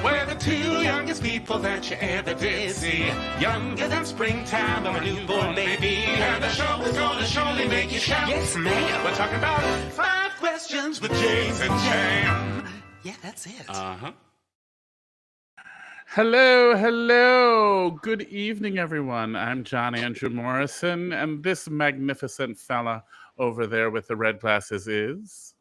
We're the two youngest people that you ever did see. Younger than springtime or a newborn baby. And the show is gonna surely make you shout. Yes, ma'am. We're talking about 5 questions with James and Jam. Yeah, that's it. Uh-huh. Hello. Good evening, everyone. I'm John Andrew Morrison, and this magnificent fella over there with the red glasses is...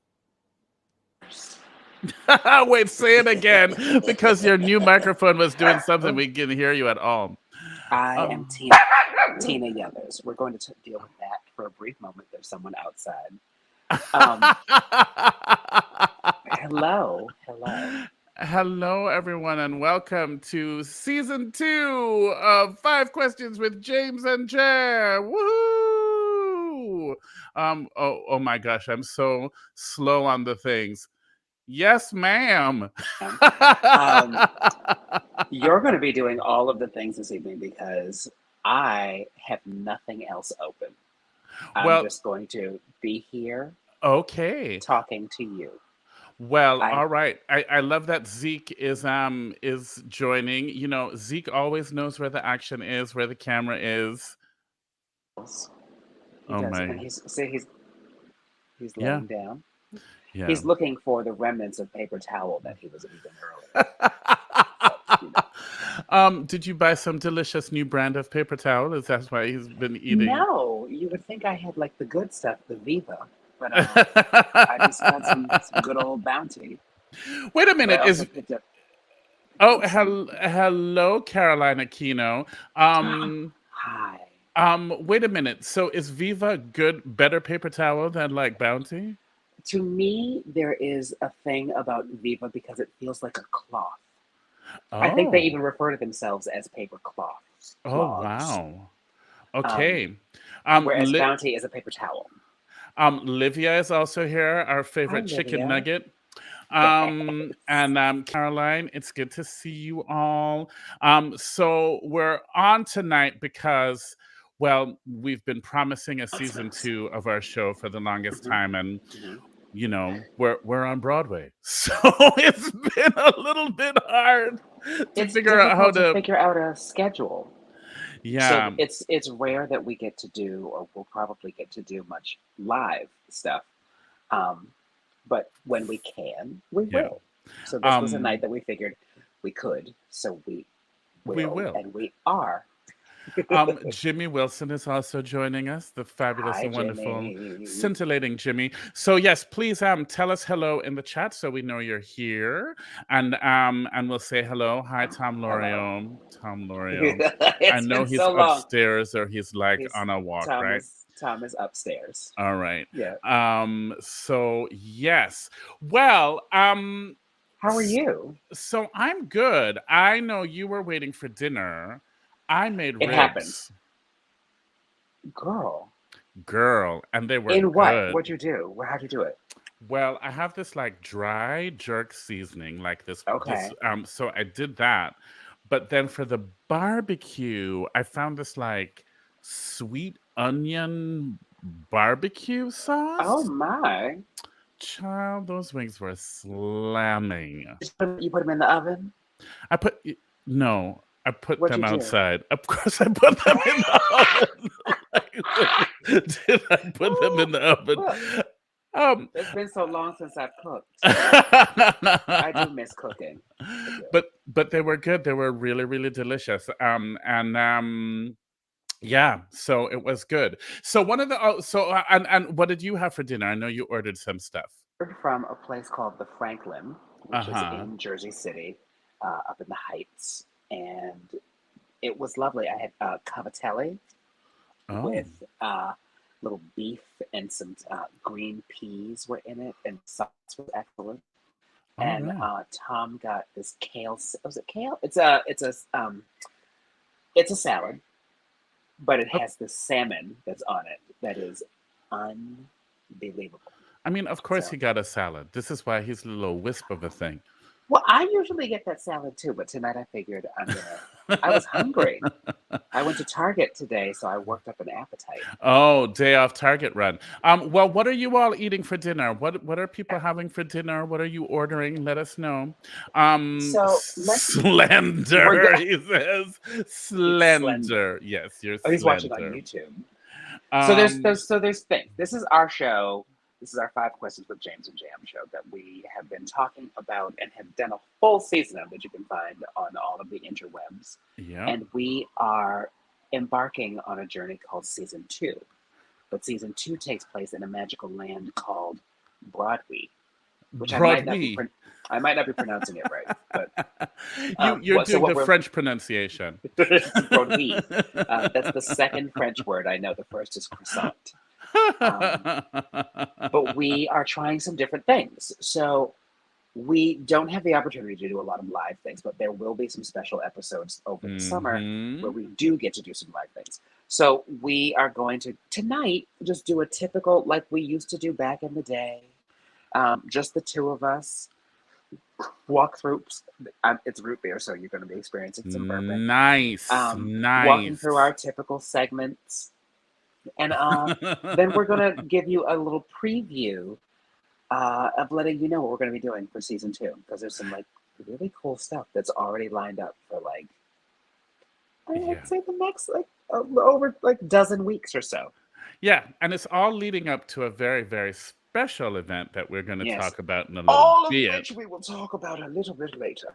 Wait, say it again, because your new microphone was doing something. We couldn't hear you at all. I am Tina Yothers. We're going to deal with that for a brief moment. There's someone outside. Hello, everyone, and welcome to season 2 of 5 Questions with James and Jam. Woohoo! Oh my gosh, I'm so slow on the things. Yes, ma'am. You're going to be doing all of the things this evening because I have nothing else open. I'm just going to be here. Okay. Talking to you. Well, all right. I love that Zeke is joining. You know, Zeke always knows where the action is, where the camera is. He's laying down. Yeah. He's looking for the remnants of paper towel that he was eating earlier. Did you buy some delicious new brand of paper towel? Is that why he's been eating? No, you would think I had like the good stuff, the Viva, but I just got some good old Bounty. Wait a minute, hello, Caroline Aquino. Hi. Wait a minute. So is Viva better paper towel than like Bounty? To me, there is a thing about Viva because it feels like a cloth. Oh. I think they even refer to themselves as paper cloths. Oh, wow. Okay. Whereas Bounty is a paper towel. Livia is also here, our favorite chicken nugget. And Caroline, it's good to see you all. So we're on tonight because, well, we've been promising a season 2 of our show for the longest time, and you know, we're on Broadway, so it's been a little bit hard to figure out a schedule. Yeah, so it's rare that we get to do, or we'll probably get to do much live stuff. But when we can, we will. So this was a night that we figured we could, so we will, and we are. Jimmy Wilson is also joining us, the fabulous and wonderful, Jimmy. Scintillating Jimmy. So yes, please tell us hello in the chat so we know you're here, and we'll say hello. Hi, Tom Lorio. Tom Lorio. I know he's upstairs or he's on a walk, right? Tom is upstairs. All right. Yeah. So yes. Well. How are you? So I'm good. I know you were waiting for dinner. I made ribs. It happens. Girl. And they were in what? good. What'd you do? How'd you do it? Well, I have this like dry jerk seasoning, like this. Okay. So I did that. But then for the barbecue, I found this like sweet onion barbecue sauce. Oh my. Child, those wings were slamming. You put them in the oven? I put them outside. Of course, I put them in the oven. Did I put them in the oven? It's been so long since I've cooked. I do miss cooking. But they were good. They were really, really delicious. Yeah, so it was good. So one of the and what did you have for dinner? I know you ordered some stuff from a place called the Franklin, which is in Jersey City, up in the Heights, and it was lovely. I had cavatelli with little beef and some green peas were in it, and sauce was excellent. All and right. Tom got this kale. Was it kale? It's a salad, but it Oh, has this salmon that's on it that is unbelievable. I mean, of course So, he got a salad. This is why he's a little wisp of a thing. well, I usually get that salad too, but tonight I figured I was hungry. I went to Target today, so I worked up an appetite. Oh, day off Target run. Well, what are you all eating for dinner? What are people having for dinner? What are you ordering? Let us know. So we're Slender, gonna he says. It's slender. Slender. Yes, you're Oh, he's watching on slender. YouTube. So Um, there's things. This is our show. This is our Five Questions with James and Jam show that we have been talking about and have done a full season of that you can find on all of the interwebs. yeah. And we are embarking on a journey called season two. But season two takes place in a magical land called Broadway, which Broadway. I might not be pronouncing it right, but You're doing what the we're French pronunciation. Broadway. That's the second French word I know. The first is croissant. Um, but we are trying some different things. So we don't have the opportunity to do a lot of live things, but there will be some special episodes over the summer where Hmm. we do get to do some live things. So we are going to tonight just do a typical like we used to do back in the day. Just the two of us walk through. It's root beer, so you're going to be experiencing some bourbon. Nice, Walking through our nice. typical segments, and then we're going to give you a little preview of letting you know what we're going to be doing for season two because there's some like really cool stuff that's already lined up for like Yeah. I'd say the next like over like dozen weeks or so. Yeah, and it's all leading up to a very, very special event that we're going to Yes, talk about in a little all of bit. which we will talk about a little bit later.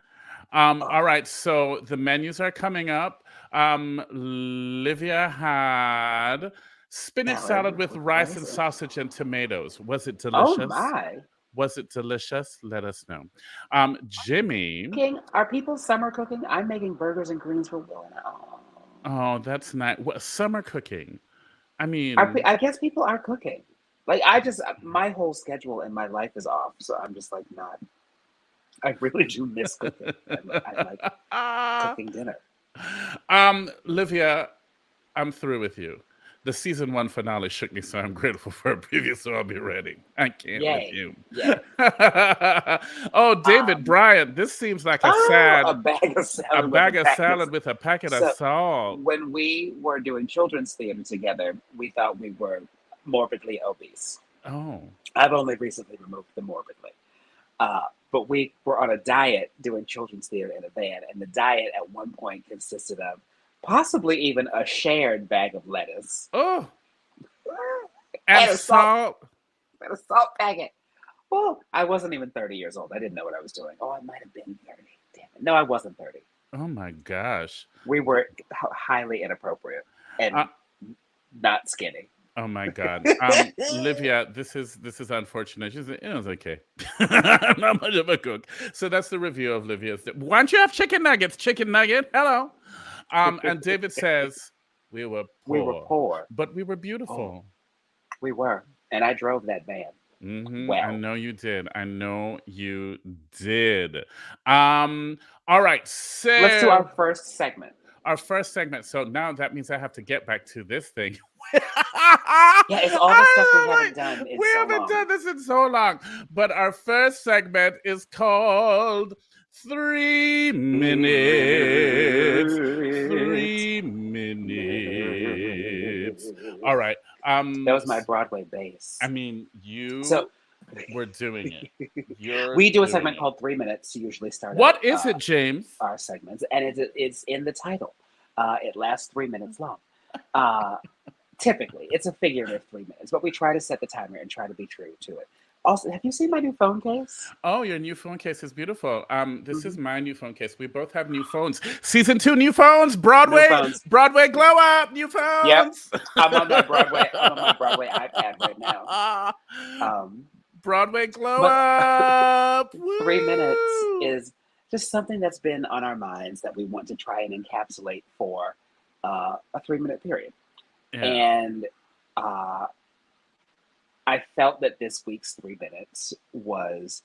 All Oh, right, so the menus are coming up. Livia had spinach salad salad with with rice and rice. sausage and tomatoes. Was it Oh delicious? my! Was it delicious? Let us know. Jimmy, Cooking? Are people summer cooking? I'm making burgers and greens for Will and oh. oh, that's nice. What summer cooking? I mean, I guess people are cooking. Like my whole schedule in my life is off, so I'm just like not. I really do miss cooking. I like cooking dinner. Livia, I'm through with you. The season one finale shook me, so I'm grateful for a preview, so I'll be ready. I can't with Yay! you. Yay! Oh, David Um, Bryant, this seems like a bag of a salad with a bag of packet of. salad with a packet of So salt. when we were doing children's theater together, we thought we were morbidly obese. Oh, I've only recently removed the morbidly. But we were on a diet doing children's theater in a band, and the diet at one point consisted of possibly even a shared bag of lettuce oh, and and salt. a salt packet. Well, I wasn't even 30 years old. I didn't know what I was doing. Oh, I might have been 30. Damn it. No, I wasn't 30. Oh my gosh. We were highly inappropriate Uh, and not skinny. oh my God. Livia, this is unfortunate. She said, it was okay. I'm not much of a cook. So that's the review of Livia's. Why don't you have chicken nuggets? Chicken nugget. Hello. And David says, we were We were poor, poor. but we were Oh, beautiful. we were. And I drove that van. I Well, know you did. I know you did. Um, all right. let's do our So first segment. our first segment. So now that means I have to get back to this thing. Yeah, it's all the stuff we I haven't like done in we so haven't long. done this in so long. But our first segment is called 3 minutes. 3 minutes. All right. That was my Broadway bass. I mean, So you were doing it. You're we do a doing segment it. called 3 minutes to usually start out What is it, James? our segments, and it's in the title. It lasts 3 minutes long. Typically, it's a figurative 3 minutes, but we try to set the timer and try to be true to it. Also, have you seen my new phone case? Oh, your new phone case is beautiful. This is Mhm. my new phone case. We both have new phones. Season 2, new phones. New Broadway, phones. Broadway glow up. New Yep, phones. I'm on my Broadway. I'm on my Broadway iPad right now. Um, Broadway glow but up. 3 minutes Woo! is just something that's been on our minds that we want to try and encapsulate for a 3 minute period. Yeah. And I felt that this week's 3 minutes was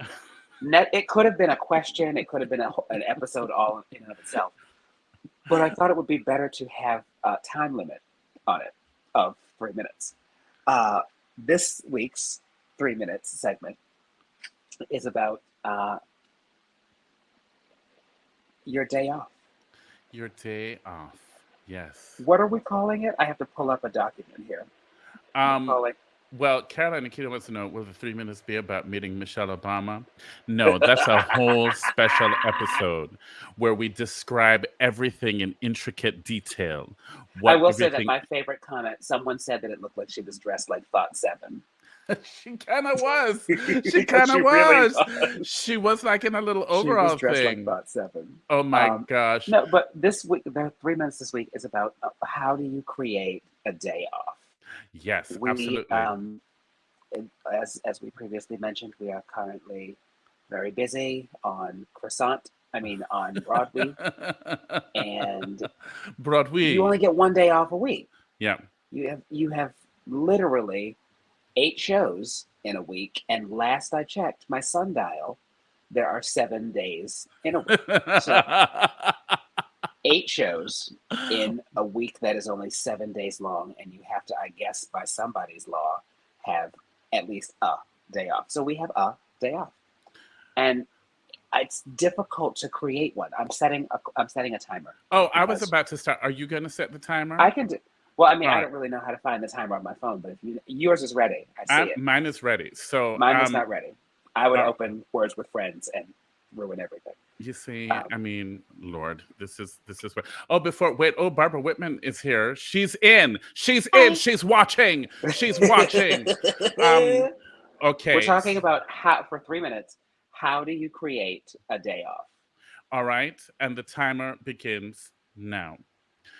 It could have been a question. It could have been an episode all in and of itself. But I thought it would be better to have a time limit on it of 3 minutes. This week's 3 minutes segment is about your day off. Your day off. Yes. What are we calling it? I have to pull up a document here. Well, Caroline Nikita wants to know, will the 3 minutes be about meeting Michelle Obama? No, that's a whole special episode where we describe everything in intricate detail. I will say that my favorite comment, someone said that it looked like she was dressed like Thought 7. She kind of was. She kind of was. Really she was like in a little overall she was dressed thing. Like Thought 7. Oh my gosh. No, but this week, the 3 minutes this week is about how do you create a day off? Yes, absolutely. As we previously mentioned, we are currently very busy on on Broadway. And Broadway. You only get 1 day off a week. Yeah. You have literally 8 shows in a week, and last I checked my sundial, there are 7 days in a week. So 8 shows in a week that is only 7 days long, and you have to, I guess, by somebody's law, have at least a day off. So we have a day off, and it's difficult to create one. I'm setting a timer. Oh, I was about to start. Are you going to set the timer? I can do. Well, I mean, I don't really know how to find the timer on my phone, but if yours is ready, I see it. Mine is ready. So mine is not ready. I would open Words with Friends and ruin everything. You see, I mean, Lord, this is what. Oh, Barbara Whitman is here. She's in. She's watching. She's watching. Okay. We're talking about how, for 3 minutes, how do you create a day off? All right, and the timer begins now.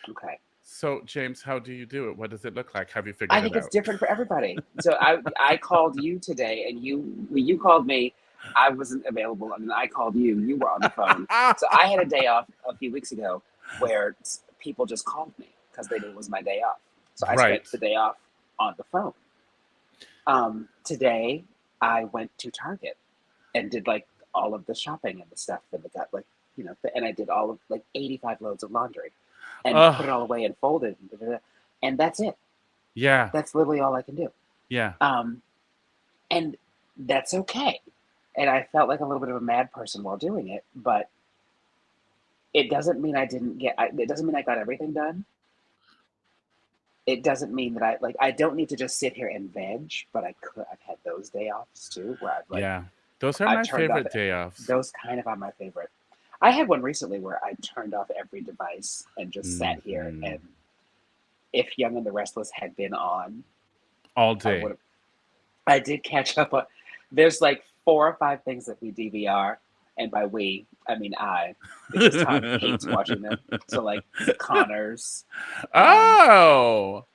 Okay. So, James, how do you do it? What does it look like? Have you figured it out? I think it's different for everybody. So I called you today, and you called me. I wasn't available, and then I called you. You were on the phone. So I had a day off a few weeks ago where people just called me because they knew it was my day off. So I spent the day off on the phone. Today, I went to Target and did like all of the shopping and the stuff that got and I did all of like 85 loads of laundry and put it all away and folded, and that's it. Yeah. That's literally all I can do. Yeah. And that's okay. And I felt like a little bit of a mad person while doing it, but it doesn't mean it doesn't mean I got everything done. It doesn't mean that I don't need to just sit here and veg, but I've had those day offs too, where I've those are my favorite day offs. Those kind of are my favorite. I had one recently where I turned off every device and just sat here, and if Young and the Restless had been on all day, I did catch up on. There's like 4 or 5 things that we DVR, and by we, I mean I, because Tom hates watching them. So like The Connors.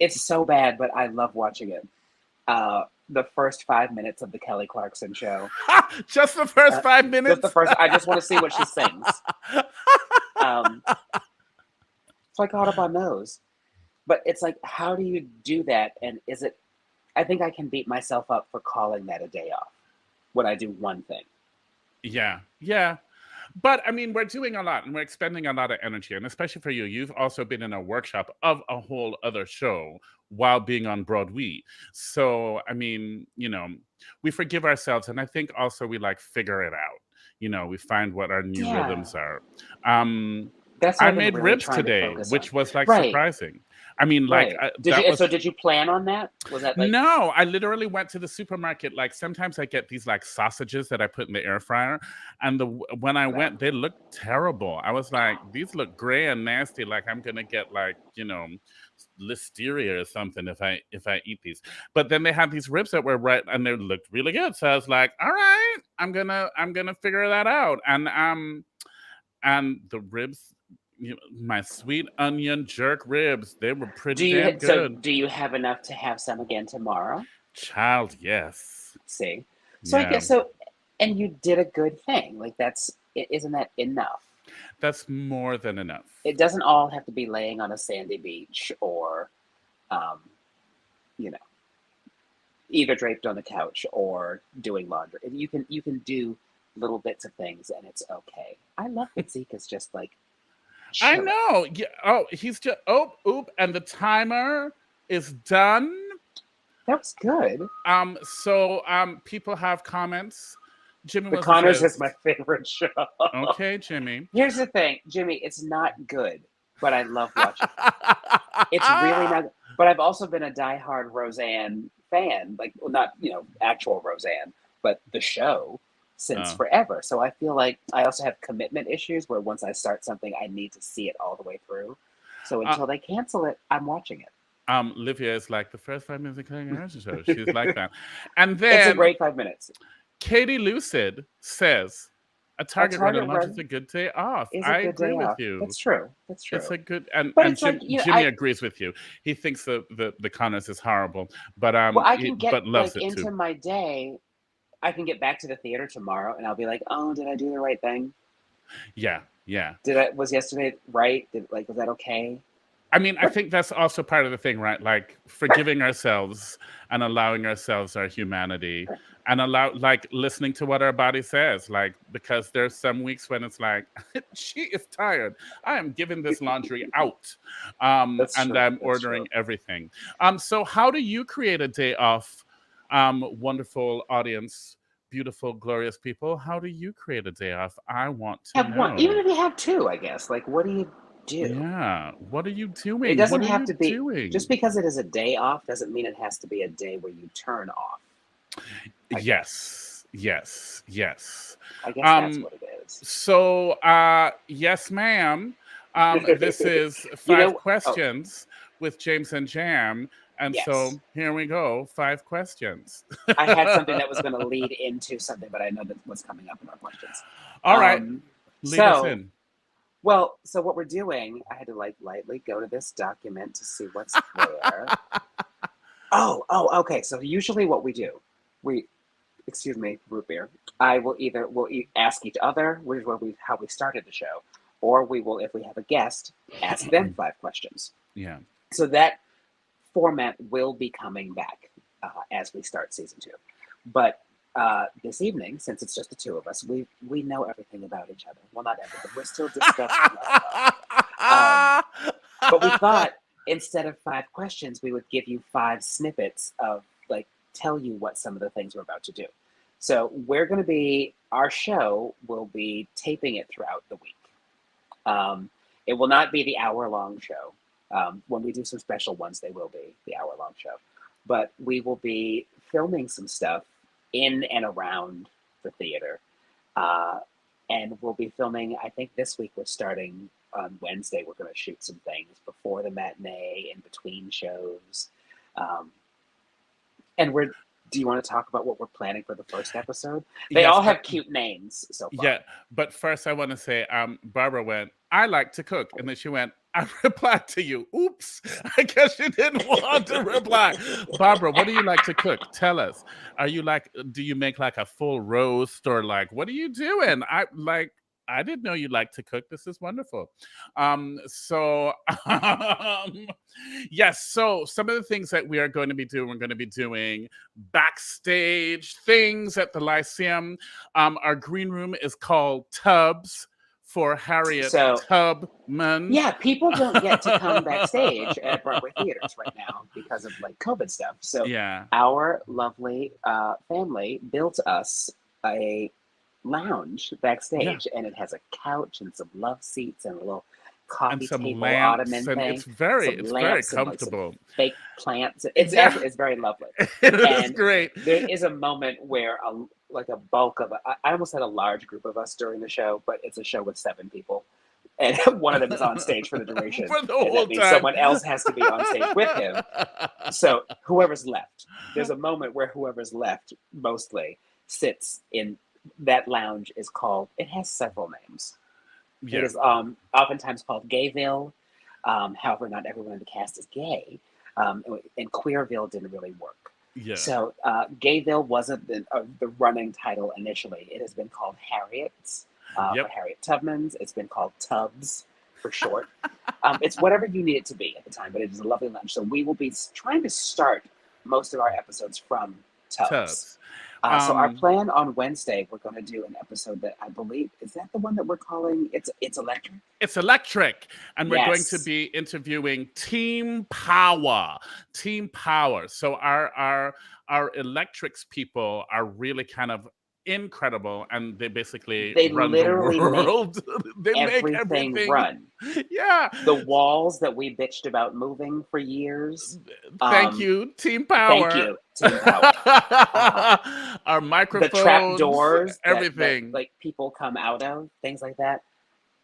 It's so bad, but I love watching it. The first 5 minutes of the Kelly Clarkson show. Just the first 5 minutes? Just the first. I just want to see what she sings. So I caught up on those. But it's like, how do you do that? And is it, I think I can beat myself up for calling that a day off when I do one thing. Yeah. But I mean, we're doing a lot and we're expending a lot of energy. And especially for you, you've also been in a workshop of a whole other show while being on Broadway. So, I mean, we forgive ourselves. And I think also we figure it out. We find what our new rhythms are. I made ribs today, which was surprising. I mean, did you plan on that? Was that No, I literally went to the supermarket. Sometimes I get these sausages that I put in the air fryer, and when I went, they looked terrible. I was like, these look gray and nasty. I'm gonna get listeria or something if I eat these. But then they had these ribs that were right, and they looked really good. So I was like, all right, I'm gonna figure that out. And the ribs. My sweet onion jerk ribs, they were pretty damn good. So do you have enough to have some again tomorrow? Child, yes. See? So I guess so, and you did a good thing. Isn't that enough? That's more than enough. It doesn't all have to be laying on a sandy beach or, either draped on the couch or doing laundry. You can do little bits of things, and it's okay. I love that Zeke is just like I chilling. know. Yeah. Oh, he's just oop, and the timer is done. That was good. So people have comments. Jimmy The Wilson Connors says, is my favorite show. "Okay, Jimmy." Here's the thing, Jimmy, it's not good, but I love watching it. It's really not. But I've also been a diehard Roseanne fan, like, well, not actual Roseanne, but the show since Oh. forever. So I feel like I also have commitment issues where once I start something, I need to see it all the way through. So until they cancel it, I'm watching it. Livia is like the first 5 minutes of Cutting Edge show. She's like that. And It's a then great 5 minutes. Katie Lucid says, a Target run Target at lunch is run a good day off. is a I good agree day with off. you. That's true. That's true. It's a good and But it's like, Jimmy agrees with you. He thinks the Connors is horrible, but well, I can get but loves like it into too. my day. I can get back to the theater tomorrow, and I'll be like, "Oh, did I do the right thing? Yeah, yeah. Was yesterday right? Was that okay?" I mean, I think that's also part of the thing, right? Like forgiving ourselves and allowing ourselves our humanity and listening to what our body says. Like, because there's some weeks when it's like, she is tired. I am giving this laundry out. That's And true. I'm That's ordering true. everything. So how do you create a day off? Wonderful audience, beautiful, glorious people. How do you create a day off? I want to Have one, even know. if you have two, I guess. Like, what do you do? Yeah. What are you It doing? What doesn't are have you to be just doing? because it is a day off doesn't mean it has to be a day where you turn off. I guess. Yes. I guess that's Um, what it is. so, yes, ma'am. This is five Oh, questions with James and Jam. And so yes. here we go, 5 questions. I had something that was going to lead into something, but I know that what's coming up in our questions. All right, lead us So, in. well, so what we're doing, I had to lightly go to this document to see what's there. Okay. So usually what we do, excuse me, root beer. We'll ask each other, which is how we started the show, or we will, if we have a guest, ask them 5 questions. Yeah. So that format will be coming back as we start season 2. But this evening, since it's just the two of us, we know everything about each other. Well, not everything. We're still discussing our love. But we thought instead of 5 questions, we would give you 5 snippets of tell you what some of the things we're about to do. So our show will be taping it throughout the week. It will not be the hour-long show. When we do some special ones, they will be the hour-long show. But we will be filming some stuff in and around the theater. And we'll be filming, I think this week we're starting on Wednesday. We're going to shoot some things before the matinee, in between shows. Do you want to talk about what we're planning for the first episode? They all have cute names so far. Yeah, but first I want to say, Barbara went, I like to cook. And then she went, I replied to you. Oops, I guess you didn't want to reply. Barbara, what do you like to cook? Tell us. Do you make like a full roast or what are you doing? I didn't know you like to cook. This is wonderful. Yes, so some of the things that we are going to be doing, we're going to be doing backstage things at the Lyceum. Our green room is called Tubbs for Harriet Tubman. Yeah, people don't get to come backstage at Broadway theaters right now because of COVID stuff. So yeah, our lovely family built us a lounge backstage, and it has a couch and some love seats and a little coffee table ottoman thing. It's very comfortable. Some fake plants. It's very lovely. It is great. There is a moment where a bulk of I almost had a large group of us during the show, but it's a show with 7 people, and one of them is on stage for the duration. For the whole that means time. someone else has to be on stage with him. So whoever's left, there's a moment where whoever's left mostly sits in. That lounge is called, it has several names. Yeah. It is oftentimes called Gayville. However, not everyone in the cast is gay. And Queerville didn't really work. Yeah. So Gayville wasn't the running title initially. It has been called Harriet's, for Harriet Tubman's. It's been called Tubbs for short. It's whatever you need it to be at the time, but it is a lovely lounge. So we will be trying to start most of our episodes from Tubbs. So our Um, plan on Wednesday, we're going to do an episode that I believe is that the one that we're calling it's electric. it's electric, and we're going to Yes, be interviewing Team Power. Team Power. So our electrics people are really kind of incredible, and they basically they run the literally make world. They make everything everything. run. Yeah. The walls that we bitched about moving for years. Thank you, Team Thank Power. you, Team Power. Our The trap microphones, doors that everything. like people come out of, things like that.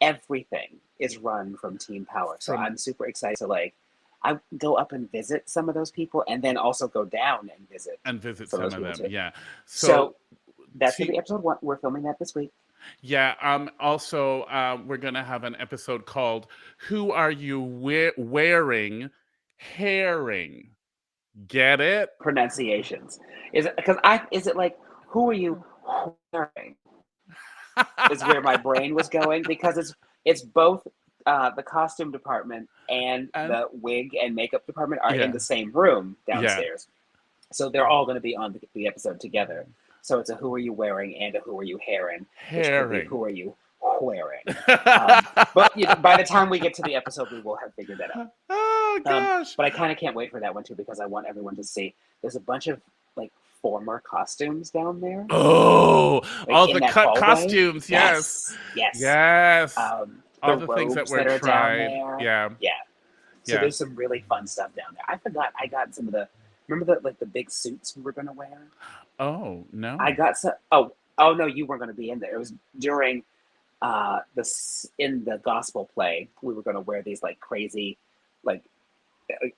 Everything is run from Team Power. So From I'm super excited to like I go up and visit some of those people and then also go down and visit and visit some of some those of people them. too. Yeah. So So that's gonna Team be episode 1. We're filming that this week. Yeah. Also, we're gonna have an episode called "Who Are You Wearing Herring?" Get it? Pronunciations. Is it like who are you wearing? Is where my brain was going because it's both the costume department and and the wig and makeup department are in yeah, the same room yeah, downstairs. So they're all going to be on the episode together. So it's a who are you wearing and a who are you herring, which could be herring. who are you wearing. But by the time we get to the episode, we will have figured that out. Oh gosh. But I kind of can't wait for that one too because I want everyone to see. There's a bunch of like former costumes down there, Oh, like all in the that cut hallway. costumes. Yes, Yes. yes. The All the things that robes were that are down tried. there. Yeah, Yeah. So yeah. there's some really fun stuff down there. I forgot I got some of the remember the big suits we were gonna wear? Oh I no. got some oh no, you weren't gonna be in there. It was during in the gospel play, we were gonna wear these like crazy, like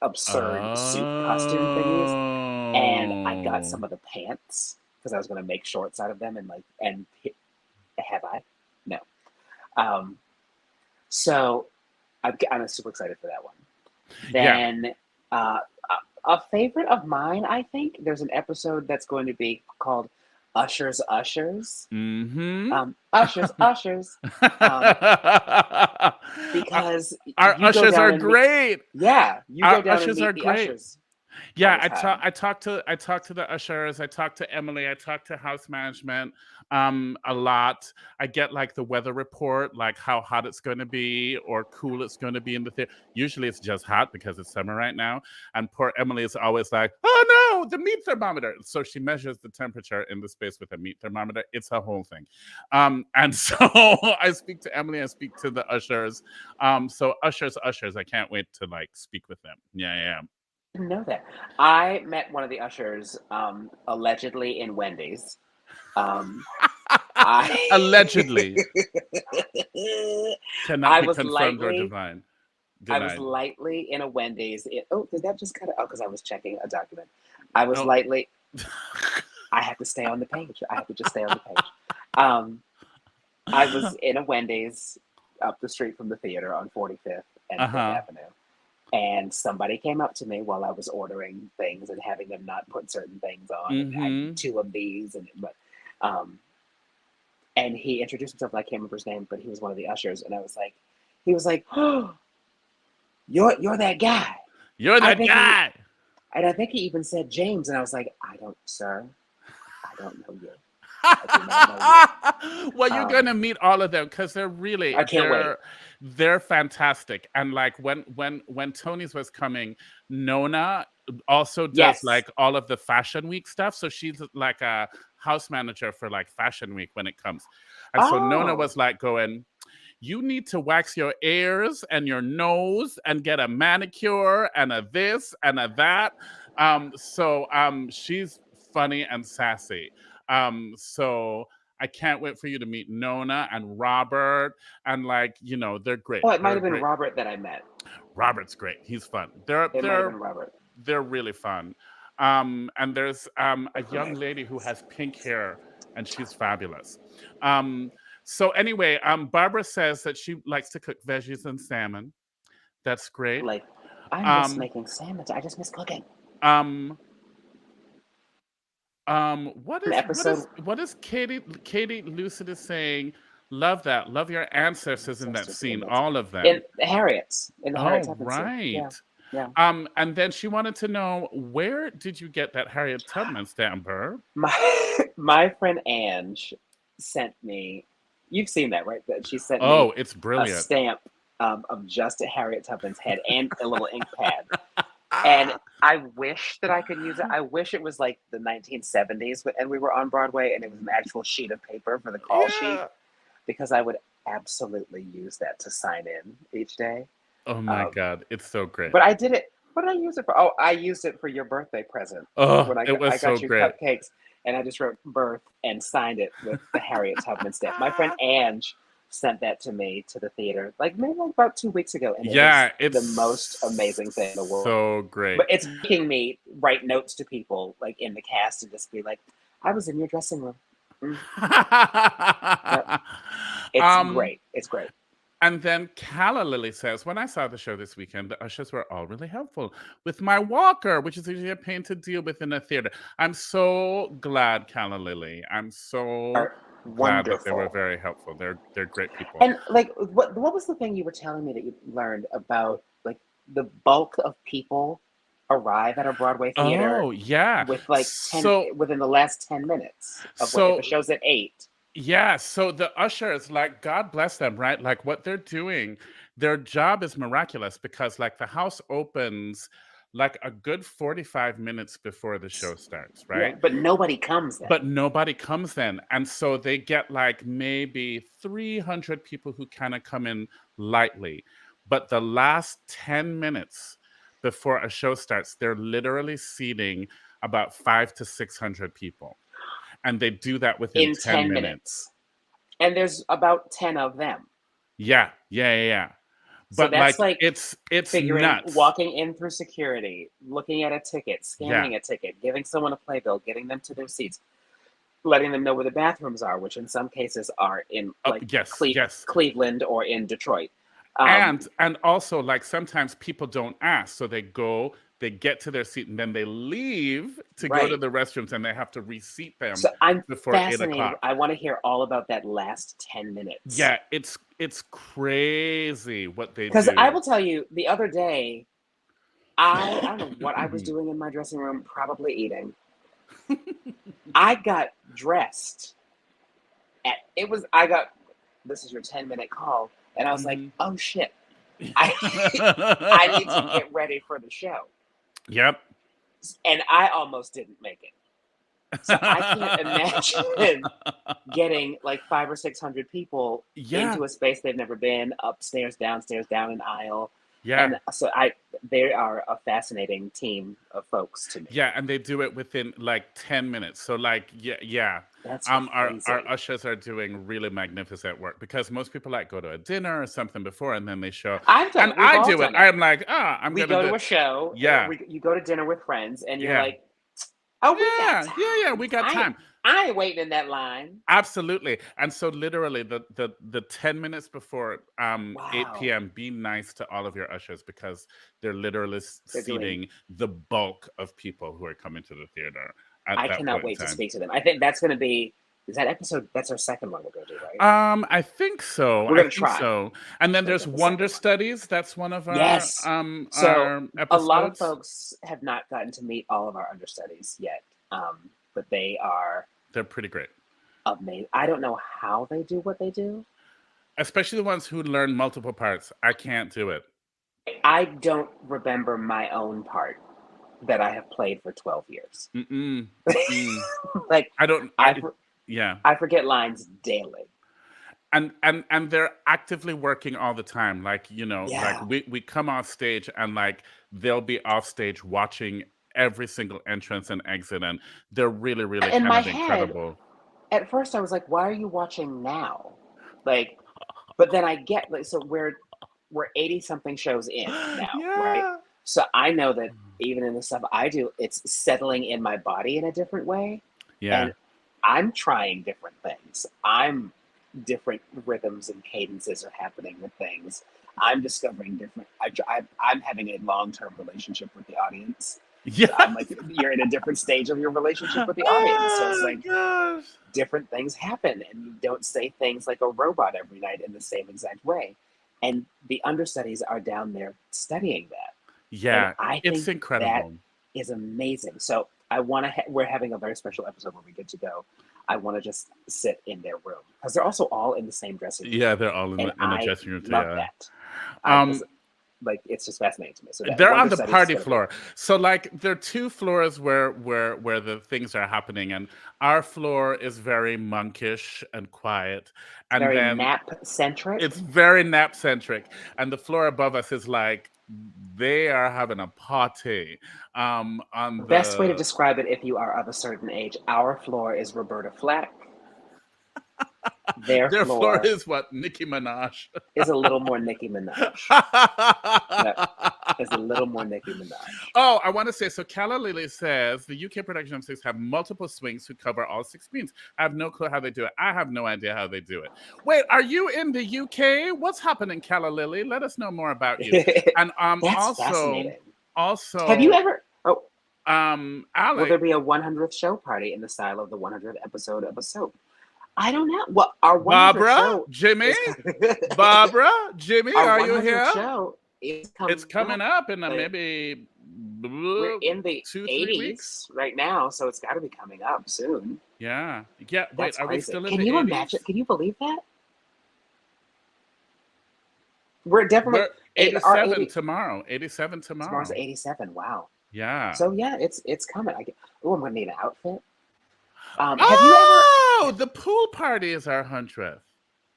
absurd suit costume thingies. And I got Oh. some of the pants because I was gonna make shorts out of them and have I? No. Um so I'm super excited for that one. Yeah. Then a favorite of mine, I think, there's an episode that's going to be called Ushers, Ushers. Mm-hmm. Ushers, Ushers. Um, our, because our you go ushers down are and meet, great. yeah, you Our go down and ushers are meet the great. ushers all Yeah, the time. I talked to the ushers, I talked to Emily, I talked to house management a lot. I get like the weather report, like how hot it's going to be or cool it's going to be in the theater. Usually it's just hot because it's summer right now. And poor Emily is always like, "Oh no, the meat thermometer." So she measures the temperature in the space with a meat thermometer. It's a whole thing. And so I speak to Emily, I speak to the ushers. So ushers, I can't wait to like speak with them. Yeah, yeah. I didn't know that. I met one of the ushers allegedly in Wendy's. Um, I Allegedly cannot I be was confirmed or lightly denied. in a Wendy's. Oh, did that just cut it? Oh, because I was checking a document. I was Oh, lightly. I have to stay on the page. I have to just stay on the page. Um, I was in a Wendy's up the street from the theater on 45th and Fifth uh-huh. Avenue, and somebody came up to me while I was ordering things and having them not put certain things on, and I need Mm-hmm. 2 of these, um, and he introduced himself. And I can't remember his name, but he was one of the ushers, and he was like, "Oh, you're that guy." You're I that think guy. I think he even said James, and I was like, "I don't, sir, I don't know you. I do not know you." Well, you're gonna meet all of them because I can't wait. they're fantastic. And like when Tony's was coming, Nona also does Yes. like all of the Fashion Week stuff. So she's like a house manager for like Fashion Week when it comes. And so Nona Oh, was like going, "You need to wax your ears and your nose and get a manicure and a this and a that." She's funny and sassy. So I can't wait for you to meet Nona and Robert. And like, they're great. oh, it might They're have been great. Robert that I met. Robert's great. He's fun. They're It might have they're been Robert. they're really fun. And there's a young lady who has pink hair and she's fabulous. So anyway, Barbara says that she likes to cook veggies and salmon. That's great. Like, I miss Um, making sandwiches. I just miss cooking. um, what An is what episode is what is Katie Lucid is saying? Love that. Love your ancestors in that ancestors in scene. that All of them. in the Oh, Harriet's episode. right. Yeah. Yeah. And then she wanted to know, where did you get that Harriet Tubman stamper? My friend Ange sent me. You've seen that, right? That she sent me Oh, it's a brilliant. stamp of just Harriet Tubman's head and a little ink pad. And I wish that I could use it. I wish it was like the 1970s, and we were on Broadway, and it was an actual sheet of paper for the call sheet, Yeah. because I would absolutely use that to sign in each day. Oh my Um, God, it's so great. but I did it. What did I use it for? Oh, I used it for your birthday present Oh, when I it got, was I got so you great. cupcakes, and I just wrote birth and signed it with the Harriet Tubman stamp. My friend Ange sent that to me to the theater, like maybe like about 2 weeks ago, and Yeah, it it's is the most amazing thing in the world. so great. But it's making me write notes to people like in the cast and just be like, "I was in your dressing room." Yep. It's great. It's great. And then Calla Lily says, when I saw the show this weekend, the ushers were all really helpful with my walker, which is usually a pain to deal with in a theater. I'm so glad, Calla Lily. I'm so Are glad that they were wonderful. very helpful. They're great people. And like, what was the thing you were telling me that you learned about like the bulk of people arrive at a Broadway theater Oh, yeah. with like So within the last 10 minutes of what if so a show's at 8. yeah, so the ushers, like, God bless them, right? Like, what they're doing, their job is miraculous because, like, the house opens like a good 45 minutes before the show starts, Yeah, right? but nobody comes then. But nobody comes then. And so they get like maybe 300 people who kind of come in lightly. But the last 10 minutes before a show starts, they're literally seating about 500 to 600 people. And they do that within In 10 10 minutes. minutes. And there's about 10 of them. Yeah, yeah, yeah, yeah. So But that's like like it's figuring, nuts. walking in through security, looking at a ticket, Yeah. scanning a ticket, giving someone a playbill, getting them to their seats, letting them know where the bathrooms are, which in some cases are in Oh, like yes, yes. Cleveland or in Detroit. And also like sometimes people don't ask, so they go, they get to their seat, and then they leave to go to Right. the restrooms, and they have to reseat them So I'm before 8 fascinated. o'clock. I want to hear all about that last 10 minutes. Yeah, it's crazy what they Because I do. will tell you, the other day, I don't know what I was doing in my dressing room, probably eating. I got dressed this is your 10-minute call. And I was like, Mhm. oh shit, I need to get ready for the show. Yep. And I almost didn't make it. So I can't imagine getting like 500 or 600 people Yeah, into a space they've never been, upstairs, downstairs, down an aisle. yeah. And so they are a fascinating team of folks to me. Yeah, and they do it within like 10 minutes. So like yeah. That's Our crazy. ushers are doing really magnificent work because most people like go to a dinner or something before and then they show. I've done And it. We've I all do it. done it. I'm like, I'm We gonna go do. to a show. Yeah, You go to dinner with friends, and you're yeah, like, "Oh, we got yeah. time. We got time. I ain't waiting in that line." Absolutely. And so literally the 10 minutes before 8 Wow, p.m., be nice to all of your ushers because they're literally they're doing. seating the bulk of people who are coming to the theater at I that cannot point in wait to time. speak to them. I think that's going to be. Is that episode? That's our second one we're going to do, right? I think so. We're I going to think try. so. And then Let's there's get the Wonder second one. Studies. That's one of Yes. So our a lot of episodes. folks have not gotten to meet all of our understudies yet, but they are They're pretty great. amazing. I don't know how they do what they do. Especially the ones who learn multiple parts. I can't do it. I don't remember my own part that I have played for 12 years. Mm-mm. Like I don't. Yeah. I forget lines daily. And they're actively working all the time. Like, Yeah. like we come off stage and like they'll be off stage watching every single entrance and exit, and they're really, really In kind my of head, incredible. at first I was like, why are you watching now? Like, but then I get like, so we're 80 something shows in now, right? Yeah. So I know that even in the stuff I do, it's settling in my body in a different way. Yeah. And I'm trying different things. Different rhythms and cadences are happening with things. I'm discovering different. I'm having a long-term relationship with the audience. Yeah. I'm like, you're in a different stage of your relationship with the audience. So it's like gosh. different things happen, and you don't say things like a robot every night in the same exact way. And the understudies are down there studying that. And Yeah, I it's think that incredible. is amazing. So I want to. We're having a very special episode where we get to go. I want to just sit in their room because they're also all in the same dressing room, Yeah, they're all and in the I dressing room love together. that. Because Um, like it's just fascinating to me. So that they're on Wonder the Studies is party going to be floor. So like there are two floors where the things are happening, and our floor is very monkish and quiet, and very then nap centric. it's very nap centric, and the floor above us is like they are having a party. On Best way to the describe it if you are of a certain age, our floor is Roberta Flack. Their their floor floor is what, Nicki Minaj. is a little more Nicki Minaj. That is a little more Nicki Minaj. Oh, I want to say, so Calla Lily says the UK production of Six have multiple swings who cover all six screens. I have no clue how they do it. I have no idea how they do it. Wait, are you in the UK? What's happening, Calla Lily? Let us know more about you. And That's also, fascinating. Have you ever? Oh, will Alec, there be a 100th show party in the style of the 100th episode of a soap? I don't know. Well, our 100th Barbara, show Jimmy, is Barbara, Jimmy, our are you 100th here? show is It's coming coming up. up in maybe We're in the 2-3 weeks. 80s right now, so it's got to be coming up soon. Yeah. Wait, That's are we crazy. still in Can the you 80s? imagine? Can you believe that? We're definitely We're our 87 tomorrow. 87 tomorrow's tomorrow. 87. Wow. Yeah. So yeah, it's coming. Oh, I'm gonna need an outfit. Have you ever? Oh, the pool party is our 100th.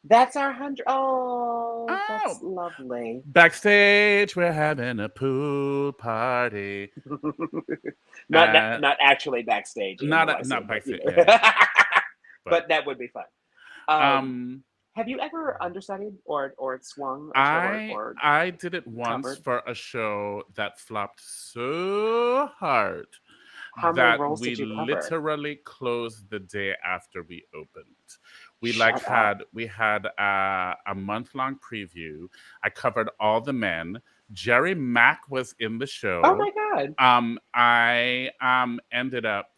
That's our 100. Oh, that's Oh, lovely. backstage, we're having a pool party. Not actually backstage in Not NYC, but, backstage, yeah. but that would be fun. Um, Have you ever understudied or swung a show or I did it once covered? for a show that flopped so hard How many that roles we did you cover? literally closed the day after we opened. We Shut up. had a month-long preview. I covered all the men. Jerry Mack was in the show. Oh my God. I ended up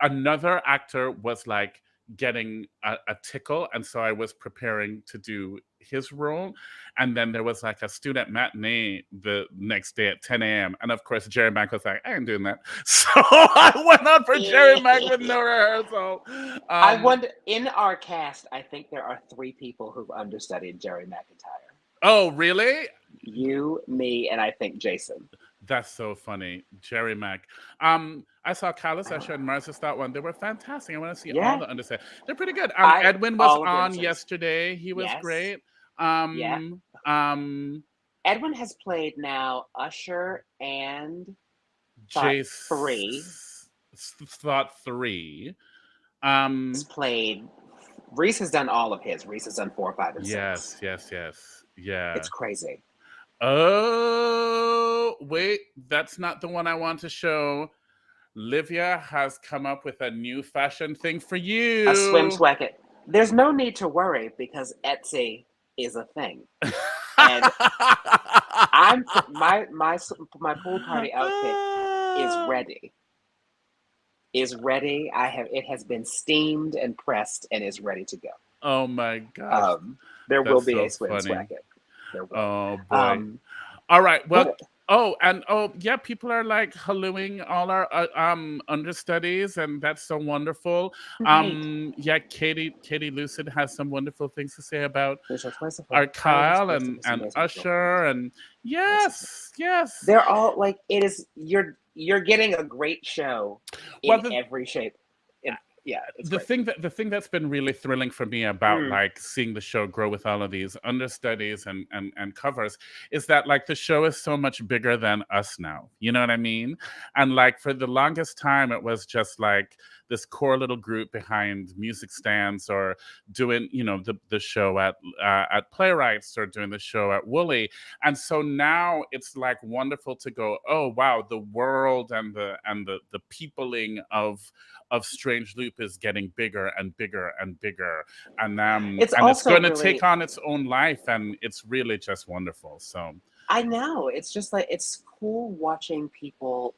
another actor was like getting a tickle, and so I was preparing to do his role, and then there was like a student matinee the next day at 10 a.m. and of course Jerry Mack was like, I ain't doing that. So I went on for Jerry Mack with no rehearsal. I wonder, in our cast, I think there are 3 people who've understudied Jerry McIntyre. Oh, really? You, me, and I think Jason. That's so funny. Jerry Mack. I saw Callus Usher and Marcia Stott one. They were fantastic. I want to see all the understudies. They're pretty good. Edwin was on yesterday. He was great. Edwin has played now Usher and Thought 3. He's played. Reese has done all of his. Reese has done 4, 5, and 6. Yes. Yeah. It's crazy. Oh, wait, that's not the one I want to show. Livia has come up with a new fashion thing for you. A swim swacket. There's no need to worry because Etsy is a thing. And my pool party outfit is ready. It has been steamed and pressed and is ready to go. Oh my gosh. There will be a swim swacket. Oh boy. All right. Well, people are like hallooing all our understudies, and that's so wonderful. Right. Katie Lucid has some wonderful things to say about our Kyle and Usher, and yes. They're all like, it is. You're getting a great show in every shape. The thing that's been really thrilling for me about like seeing the show grow with all of these understudies and covers is that like the show is so much bigger than us now. You know what I mean? And like for the longest time, it was just like this core little group behind music stands or doing, the show at Playwrights or doing the show at Woolly. And so now it's like wonderful to go, oh wow, the world and the peopling of Strange Loop is getting bigger and bigger and bigger, and it's going to take on its own life, and it's really just wonderful. So I know, it's just like, it's cool watching people.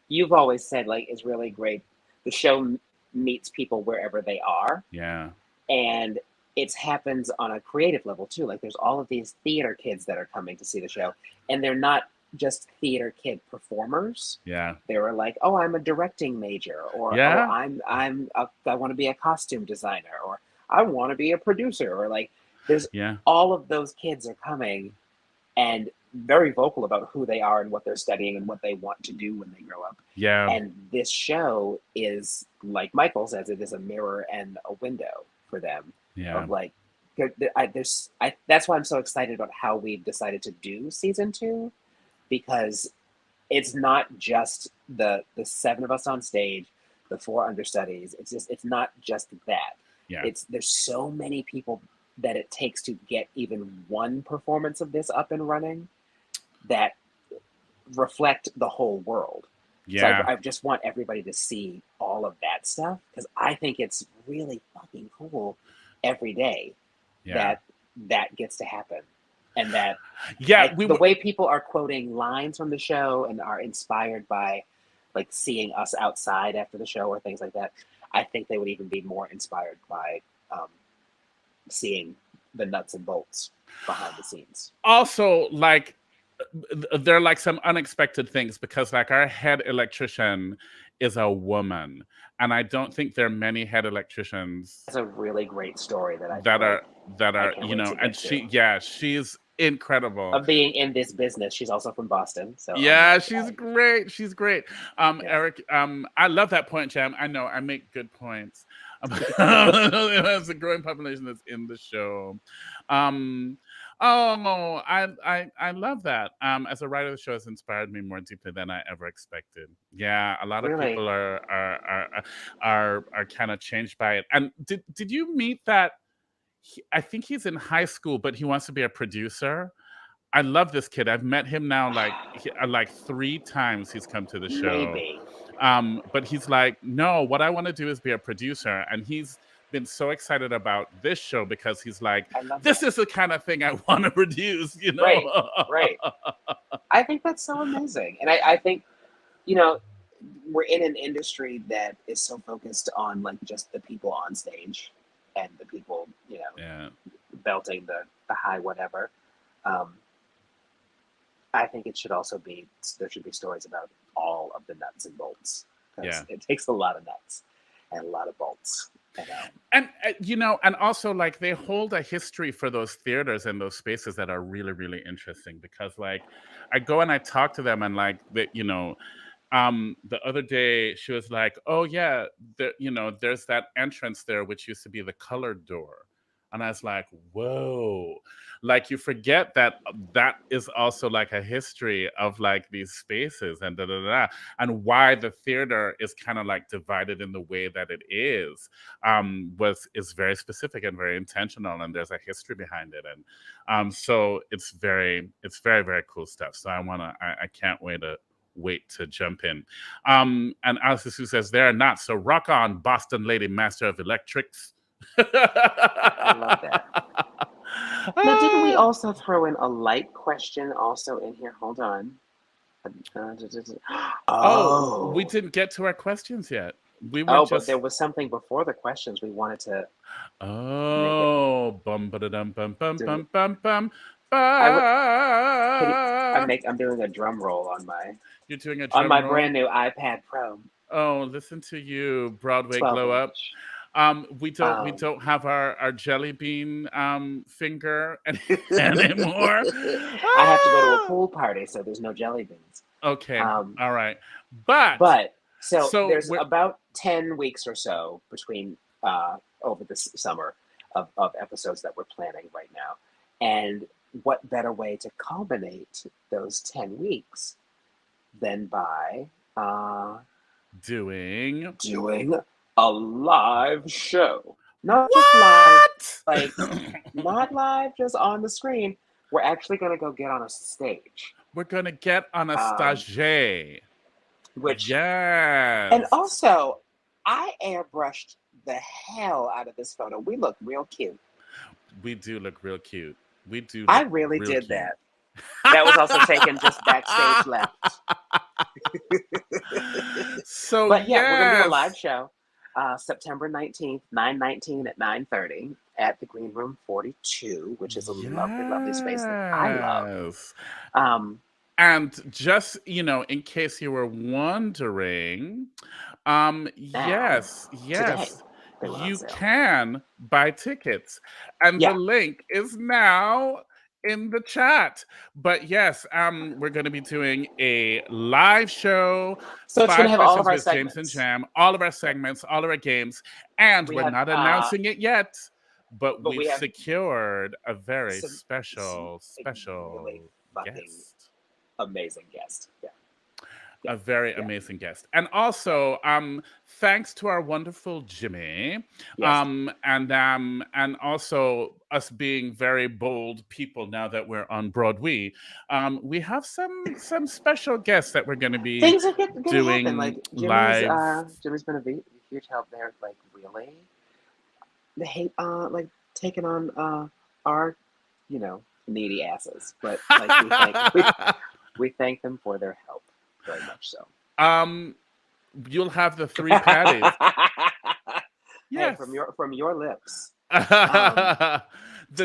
You've always said like it's really great. The show meets people wherever they are. Yeah, and it happens on a creative level too. Like there's all of these theater kids that are coming to see the show, and they're not just theater kid performers. Yeah. They were like, "Oh, I'm a directing major," or "Oh, Yeah. I want to be a costume designer," or "I want to be a producer," or like there's Yeah. all of those kids are coming and very vocal about who they are and what they're studying and what they want to do when they grow up. Yeah. And this show is, like Michael says, it is a mirror and a window for them Yeah. of like, that's why I'm so excited about how we've decided to do season 2, because it's not just the 7 of us on stage, the 4 understudies. It's not just that. Yeah. There's so many people that it takes to get even one performance of this up and running that reflect the whole world. Yeah. So I just want everybody to see all of that stuff, because I think it's really fucking cool every day that gets to happen. And that the way people are quoting lines from the show and are inspired by like seeing us outside after the show or things like that, I think they would even be more inspired by seeing the nuts and bolts behind the scenes. Also, like, there are like some unexpected things, because like our head electrician is a woman, and I don't think there are many head electricians. That's a really great story that are you know, and she's incredible. Of being in this business, she's also from Boston, so yeah, she's great. She's great. Eric, I love that point, Jam. I know I make good points. There's a growing population that's in the show. I love that. As a writer, the show has inspired me more deeply than I ever expected. Yeah, a lot of people are kind of changed by it. And did you meet that? I think he's in high school, but he wants to be a producer. I love this kid. I've met him now like 3 times he's come to the show. Maybe. But he's like, no, what I want to do is be a producer. And he's been so excited about this show because he's like, this is the kind of thing I want to produce, you know? Right. I think that's so amazing. And I think, you know, we're in an industry that is so focused on like just the people on stage and the people, you know, belting the high whatever. I think there should be stories about all of the nuts and bolts. Because it takes a lot of nuts and a lot of bolts. And you know, and also like they hold a history for those theaters and those spaces that are really, really interesting, because like I go and I talk to them, and like you know, the other day she was like, oh yeah, you know, there's that entrance there which used to be the colored door. And I was like, whoa, like you forget that is also like a history of like these spaces and and why the theater is kind of like divided in the way that it is very specific and very intentional, and there's a history behind it. And so it's very, very cool stuff. So I can't wait to jump in. And Alice Sue says, they're not. So rock on, Boston Lady Master of Electrics. I love that. Now, didn't we also throw in a light question also in here? Hold on. Oh, we didn't get to our questions yet. But there was something before the questions we wanted to. Oh, bum ba dum bum bum bum bum bum. I'm doing a drum roll on my. You're doing a drum on my roll? brand new iPad Pro. Oh, listen to you, Broadway glow up. We don't have our jelly bean finger anymore. I have to go to a pool party, so there's no jelly beans. Okay, all right, but so there's about 10 weeks or so between over this summer of episodes that we're planning right now, and what better way to culminate those 10 weeks than by doing a live show. Not just live, like not live just on the screen. We're actually going to go get on a stage. We're going to get on a stage. Which, yes. And also, I airbrushed the hell out of this photo. We look real cute. We do look real cute. We do. I really did cute. That. That was also taken just backstage left. So, but yeah, we're going to do a live show. September 19th, 9/19 at 9:30 at the Green Room 42, which is a lovely, lovely space that I love. Yes. Um, And just, in case you were wondering, now, yes, today, yes, they went on you sale. can buy tickets. And the Yeah. link is now in the chat. But yes, we're going to be doing a live show, So it's going to five have all of questions our with James and segments. Jam, all of our Right. segments, all of our games, and We we're have, not announcing it yet, but but we've we have secured a very some special, like, really special fucking guest. amazing guests. Yeah. Yeah. A very Yeah. amazing guest. And also, thanks to our wonderful Jimmy, Yes. and also us being very bold people now that we're on Broadway, we have some special guests that we're going to be Things are going to happen. Like doing live. Jimmy's been a huge help there. Like really, they hate like taking on our needy asses, but like we thank them for their help very much so. You'll have the 3 patties. Hey, Yes. from your lips. The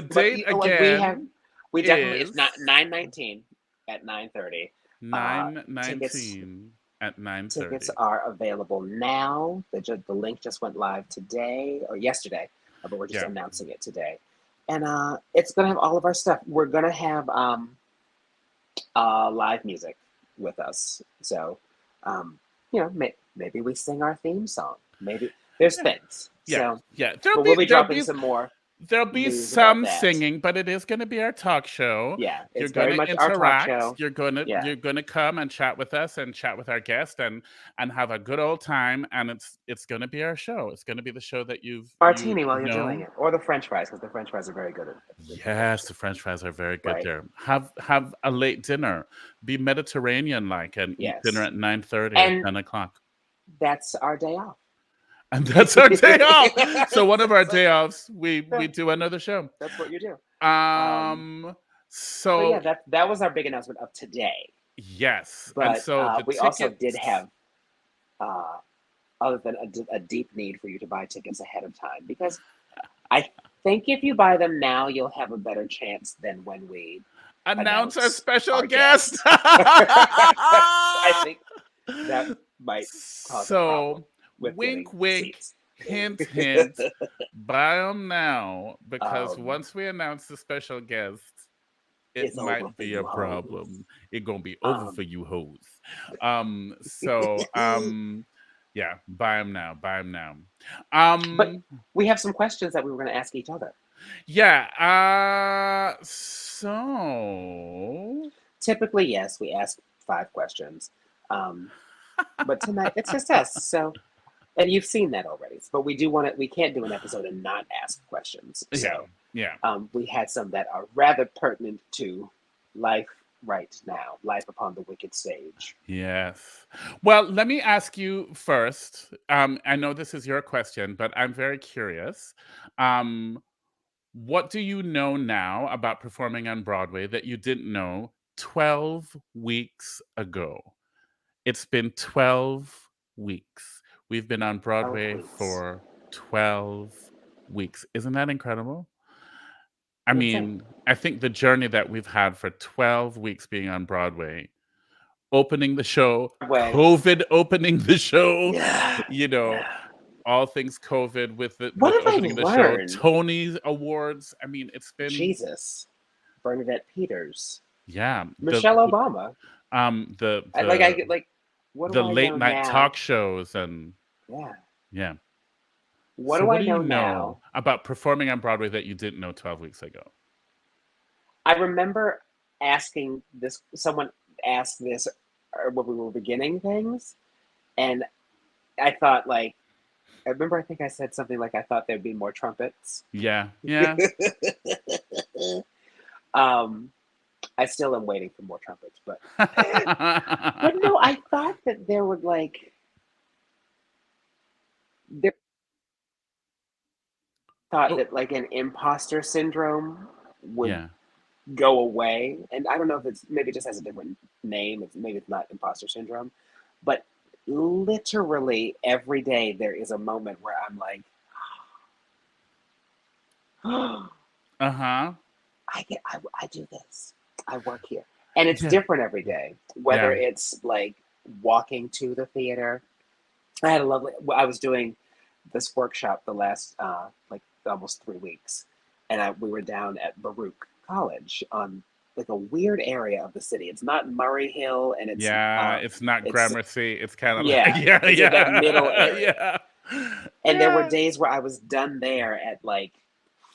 date again we definitely is it's not 9/19 at 9:30. 9/19 at 9:30. Tickets are available now. The link just went live today or yesterday, but we're just announcing it today. And it's gonna have all of our stuff. We're gonna have live music with us. So maybe we sing our theme song. Maybe there's things. Yeah, So yeah. we'll be dropping some more. There'll be news about some that. singing, but it is going to be our talk show. Yeah, You're it's going very to much our talk interact. show. You're going to come and chat with us and chat with our guest and have a good old time. And it's going to be our show. It's going to be the show that martini while you're doing it, or the French fries, because the French fries are very good at Yes, the French fries are very good Right. there. Have a late dinner. Be Mediterranean like and eat dinner at 9:30 or 10 o'clock. That's our day off. And that's our day off. So one of our day offs, we do another show. That's what you do. So yeah, that was our big announcement of today. Yes, but and so we also did have, other than a deep need for you to buy tickets ahead of time, because I think if you buy them now, you'll have a better chance than when we announce our special guest. I think that might cause a problem. Wink, wink, hint, hint. Buy them now, because once we announce the special guest, it might be a problem. It's gonna be over for you hoes. Yeah, buy them now. Buy them now. But we have some questions that we were going to ask each other. Yeah. So typically, yes, we ask 5 questions. But tonight it's just us. So. And you've seen that already, but we do want to. We can't do an episode and not ask questions. So, yeah. We had some that are rather pertinent to life right now, life upon the wicked stage. Yes. Well, let me ask you first. I know this is your question, but I'm very curious. What do you know now about performing on Broadway that you didn't know 12 weeks ago? It's been 12 weeks. We've been on Broadway for 12 weeks. Isn't that incredible? I mean, I think the journey that we've had for 12 weeks being on Broadway, opening the show, COVID opening the show, all things COVID with opening the show, Tony Awards. I mean, it's been Jesus, Bernadette Peters, yeah, Michelle Obama, the late night talk shows and yeah. What do I know now about performing on Broadway that you didn't know 12 weeks ago? I remember asking this. Someone asked this when we were beginning things, and I thought, like, I think I said something like, I thought there'd be more trumpets. Yeah. I still am waiting for more trumpets, but but no, I thought that there would that like an imposter syndrome would go away, and I don't know if it's maybe it just has a different name. Maybe it's not imposter syndrome, but literally every day there is a moment where I'm like, Uh-huh. I do this. I work here. And it's Yeah. different every day. Whether Yeah. it's like walking to the theater. I was doing this workshop the last like almost 3 weeks. And we were down at Baruch College on like a weird area of the city. It's not Murray Hill and Yeah, it's not it's Gramercy. It's kind of like, yeah, yeah, it's in that middle yeah, area. yeah. And there were Yeah. days where I was done there at like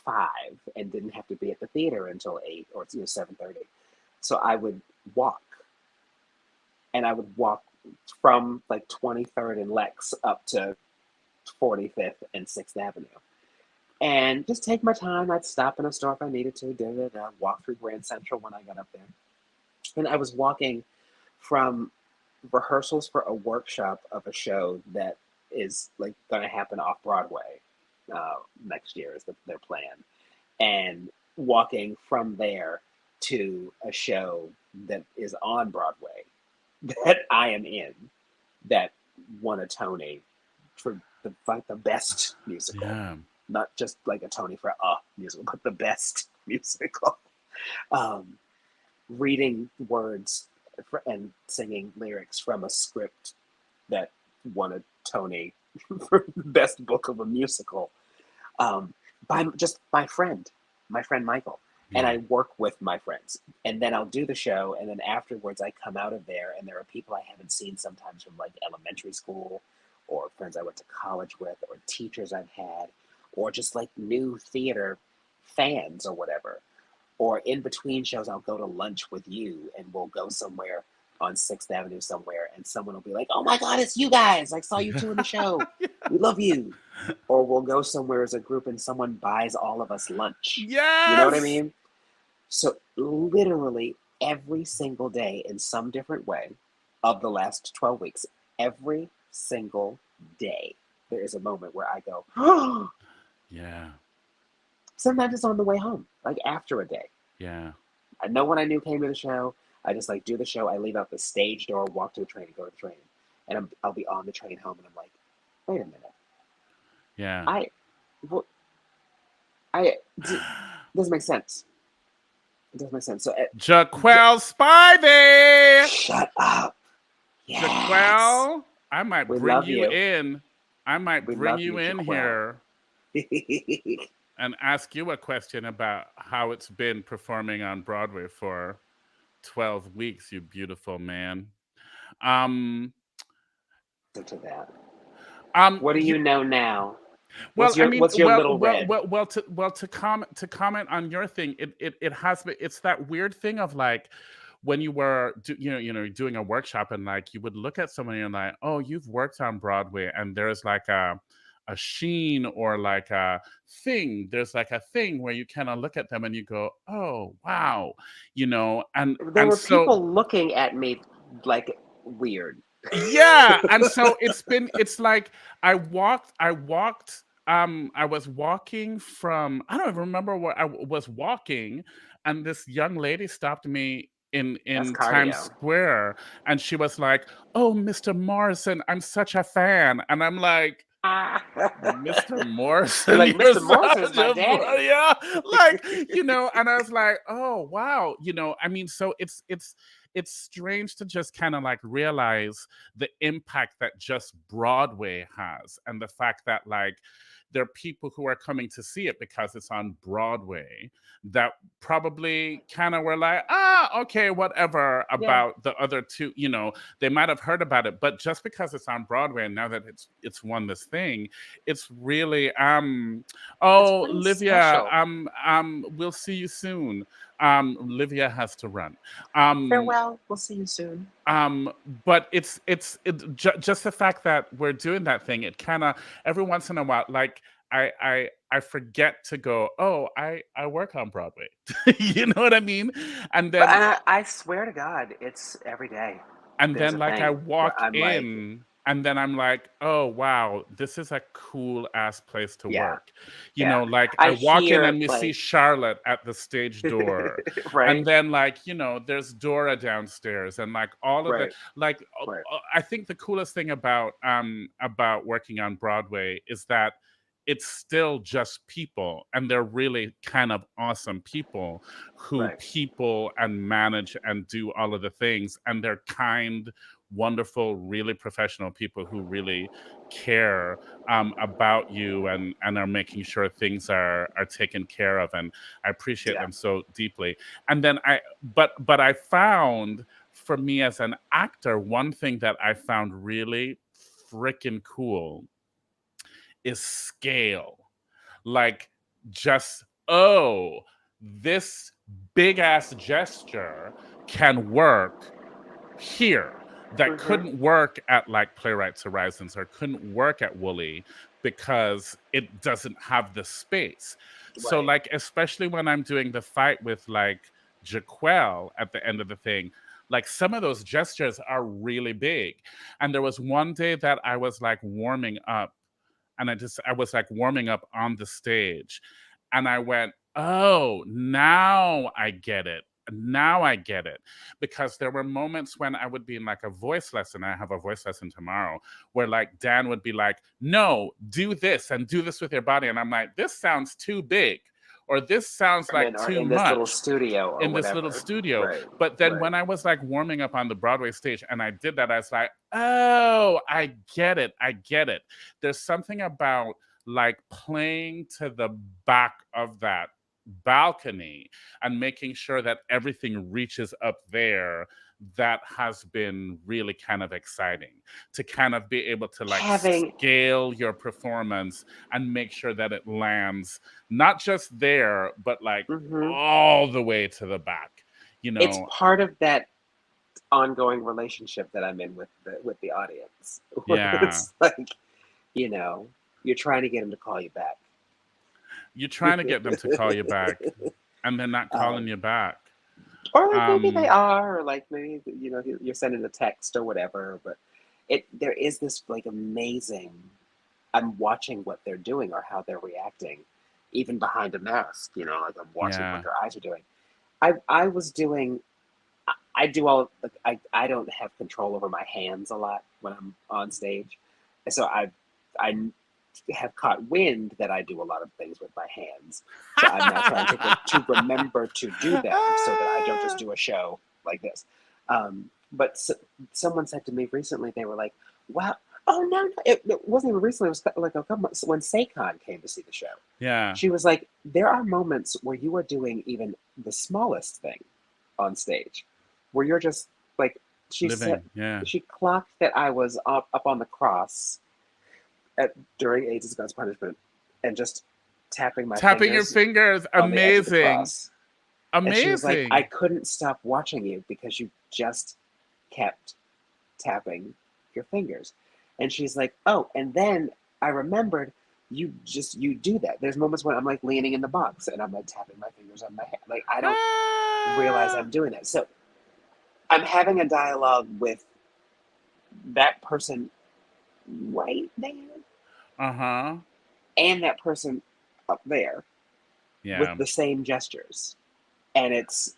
5 and didn't have to be at the theater until 8 or 7:30. So I would walk, and I would walk from like 23rd and Lex up to 45th and 6th Avenue, and just take my time. I'd stop in a store if I needed to. Walk through Grand Central when I got up there, and I was walking from rehearsals for a workshop of a show that is like going to happen off Broadway next year is their plan, and walking from there to a show that is on Broadway that I am in that won a Tony for the best musical, Yeah. not just like a Tony for a musical, but the best musical. Um, Reading words and singing lyrics from a script that won a Tony for best book of a musical, by just my friend Michael. And Yeah. I work with my friends. And then I'll do the show. And then afterwards, I come out of there, and there are people I haven't seen sometimes from like elementary school, or friends I went to college with, or teachers I've had, or just like new theater fans or whatever. Or in between shows, I'll go to lunch with you, and we'll go somewhere on 6th Avenue somewhere, and someone will be like, "Oh my God, it's you guys! I saw you two in the show. We love you." Or we'll go somewhere as a group, and someone buys all of us lunch. You know what I Yes. mean? So literally every single day in some different way of the last 12 weeks, every single day, there is a moment where I go, oh, Yeah. sometimes it's on the way home, like after a day. Yeah. No one I knew came to the show. I just like do the show. I leave out the stage door, walk to the train, go to the train. And I'll be on the train home, and I'm like, wait a minute. Yeah. I, well, I, doesn't make sense. It doesn't make sense. So, Jaquel Spivey. shut up. Yes. Jaquel, I might We bring love you you. in. I might We bring love you you, in Jaquel. here and ask you a question about how it's been performing on Broadway for 12 weeks, you beautiful man. Um, To that. What do you, you know now? well, I mean, What's your little red? to comment on your thing, it has been, it's that weird thing of like when you were doing a workshop, and like you would look at someone and you're like, oh, you've worked on Broadway, and there's like a sheen or like a thing. There's like a thing where you kind of look at them and you go, oh wow, and There were so people looking at me like weird. yeah, and so it's like I was walking from, I don't even remember where I was walking, and this young lady stopped me in That's Times cardio. Square, and she was like, "Oh, Mr. Morrison, I'm such a fan." And I'm like, Mr. You're Morrison, like, you're Mr. Morrison is such my a daddy. yeah, like and I was like, oh wow, I mean, so it's strange to just kind of like realize the impact that just Broadway has, and the fact that like there are people who are coming to see it because it's on Broadway that probably kind of were like, okay, whatever Yeah, about the other two, they might have heard about it, but just because it's on Broadway and now that it's won this thing, it's really it's oh, pretty Livia, special. we'll see you soon. Livia has to run. Um, Farewell. We'll see you soon. but just the fact that we're doing that thing, it kind of every once in a while, like I forget to go, oh, I work on Broadway. You know what I mean? And But then I swear to God, it's every day. and There's then a like I thing where walk I'm like, in and then I'm like, oh wow, this is a cool ass place to Yeah. work. Yeah. Like I I walk in hear and we see like Charlotte at the stage door, and right, then like there's Dora downstairs, and like all of the right, like right. I think the coolest thing about working on Broadway is that it's still just people, and they're really kind of awesome people who Right. people and manage and do all of the things, and they're kind, wonderful, really professional people who really care about you, and are making sure things are taken care of, and I appreciate Yeah. them so deeply. And then but I found, for me as an actor, one thing that I found really freaking cool is scale. Like, just, oh, this big ass gesture can work here that Mm-hmm. couldn't work at like Playwrights Horizons or couldn't work at Wooly because it doesn't have the space. So Right. like, especially when I'm doing the fight with like Jaquel at the end of the thing, like some of those gestures are really big. And there was one day that I was like warming up, and I was like warming up on the stage, and I went, oh, now I get it. Now I get it. Because there were moments when I would be in like a voice lesson. I have a voice lesson tomorrow where like Dan would be like, no, do this and do this with your body. And I'm like, this sounds too big, or this sounds And like then or too in this little much studio or in this little whatever. studio. Right. But then Right. when I was like warming up on the Broadway stage and I did that, I was like, oh, I get it. I get it. There's something about like playing to the back of that balcony and making sure that everything reaches up there, that has been really kind of exciting, to kind of be able to like Having scale your performance and make sure that it lands not just there but like hmm all the way to the back, you it's know. part of that ongoing relationship that I'm in with the audience. Where Yeah, it's like, you know, you're trying to get them to call you back. you're trying to get them to call you back and they're not calling um, you back. or like maybe they um are, or like maybe you're sending a text or whatever. But there is this like amazing. I'm watching what they're doing or how they're reacting, even behind a mask. Like I'm watching what yeah, their eyes are doing. I was doing. I do all. Like, I don't have control over my hands a lot when I'm on stage, so I have caught wind that I do a lot of things with my hands. So I'm now trying to remember to do them so that I don't just do a show like this. But someone said to me recently, they were like, "Wow, oh no, it wasn't even recently. It was like a couple months when Saquon came to see the show. yeah, She was like, there are moments where you are doing even the smallest thing on stage, where you're just like, she said, living, yeah, she clocked that I was up on the cross during AIDS is God's punishment, and just tapping my tapping your fingers fingers, on the edge of the amazing, cross. And she was like, I amazing. couldn't stop watching you because you just kept tapping your fingers. And she's like, oh, and then I remembered you do that. There's moments when I'm like leaning in the box and I'm like tapping my fingers on my head. Like I don't realize Ah! I'm doing that. So I'm having a dialogue with that person right there Uh-huh. and that person up there with Yeah. the same gestures. And it's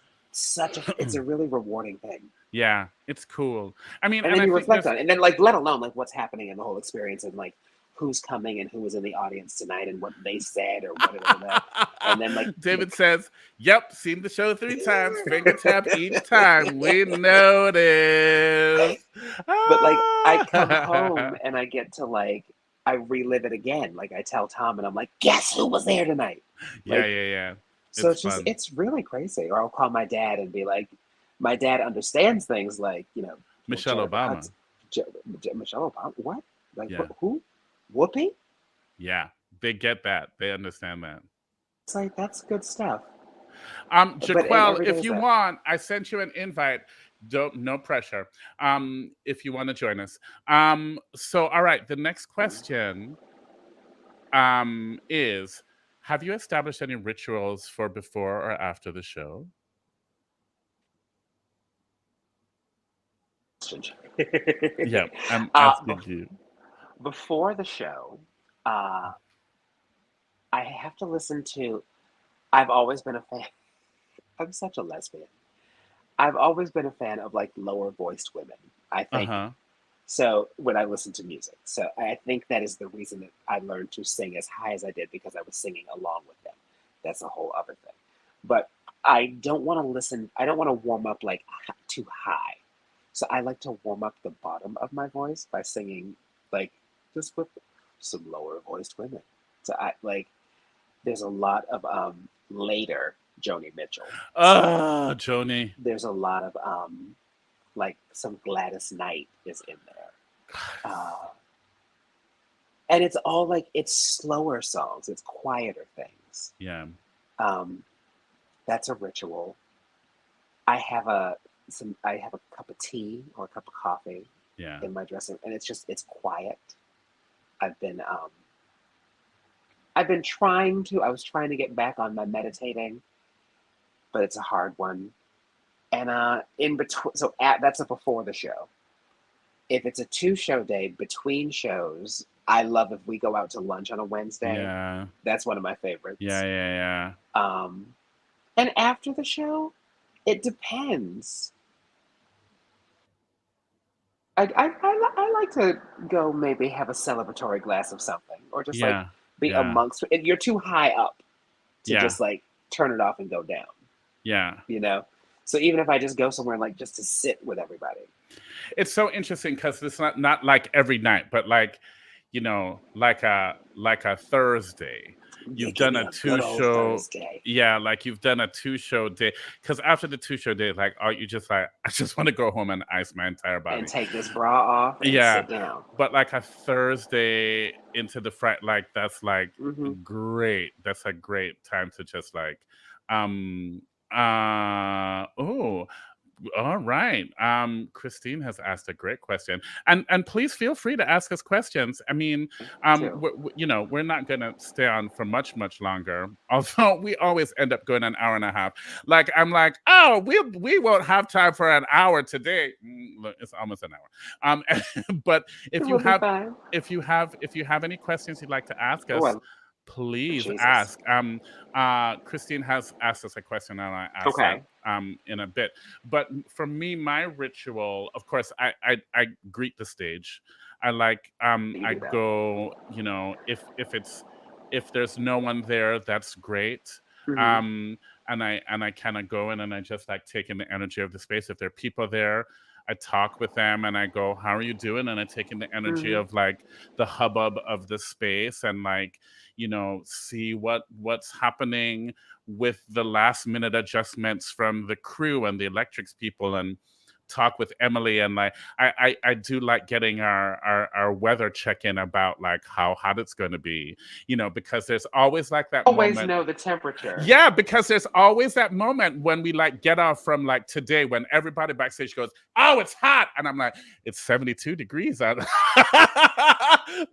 a really rewarding thing. Yeah, it's cool. I mean, And and then I you think reflect there's on it. And then like let alone like what's happening in the whole experience and like who's coming and who was in the audience tonight and what they said or whatever. And then David says, "Yep, seen the show 3 times, finger tap each time. We noticed." but like I come Ah! home and I get to like I relive it again. Like I tell Tom and I'm like, guess who was there tonight? Yeah, Like yeah, yeah. so It's it's just fun. it's really crazy. Or I'll call my dad and be like, my dad understands things like, well, Michelle Obama. Michelle Obama, what? Like Yeah. who? Whoopi? Yeah. They get that. They understand that. It's like that's good stuff. And Jaquel, every day if is you that. want, I sent you an invite. Don't, no pressure. If you want to join us. So all right, the next question is, have you established any rituals for before or after the show? question. Yeah, I'm uh, asking you. Before the show, uh, I have to listen to. I've always been a fan. I'm such a lesbian. I've always been a fan of like lower voiced women. I think Uh-huh. so when I listen to music. So I think that is the reason that I learned to sing as high as I did because I was singing along with them. That's a whole other thing. But I don't want to listen. I don't want to warm up like too high. So I like to warm up the bottom of my voice by singing like just with some lower voiced women. So I like there's a lot of later Joni Mitchell stuff. Ah, Joni. There's a lot of like some Gladys Knight is in there. Uh, and it's all like it's slower songs, it's quieter things. Yeah. Um, that's a ritual. I have I have a cup of tea or a cup of coffee Yeah. in my dressing room, and it's quiet. I've been I've been trying to. I was trying to get back on my meditating, but it's a hard one. And in between, so that's a before the show. If it's a 2 show day between shows, I love if we go out to lunch on a Wednesday. Yeah. That's one of my Yeah, favorites. yeah, And after the show, it depends. I like to go maybe have a celebratory glass of something or just like yeah. be Yeah. amongst. You're too high up to Yeah. just like turn it off and go down, Yeah. you know? So even if I just go somewhere like just to sit with everybody. It's so interesting because it's not like every night, but like, like a Thursday. Yeah, You've give done me a a two good old show, Thursday. yeah, like you've done a 2 show day. Because after the 2 show day, like, oh, you just like, I just want to go home and ice my entire And body. take this bra off and Yeah, sit down. but like a Thursday into the Friday, like that's like Hmm. great. That's a great time to just like, um, oh, all right. Christine has asked a great question, and please feel free to ask us questions. I mean, Too. we're not gonna stay on for much longer. Although we always end up going an hour and a half. Like I'm like, oh, we won't have time for an hour today. Look, it's almost an hour. But It if you will be have fine. if you have any questions you'd like to ask Oh, us, please Jesus. ask. Christine has asked us a question, and I asked that Okay. in a bit. But for me, my ritual, of course, I greet the stage. I like You I do that. go, if there's no one there, that's great. Hmm. Um, and I kind of go in and I just like take in the energy of the space. If there are people there, I talk with them and I go, "How are you doing?" And I take in the energy Hmm. of like the hubbub of the space and like see what's happening with the last minute adjustments from the crew and the electrics people and talk with Emily and like I do like getting our weather check-in about like how hot it's going to be, because there's always like that Always moment. know the temperature. Yeah, because there's always that moment when we like get off from like today when everybody backstage goes, "Oh, it's hot." And I'm like, "It's 72 degrees out."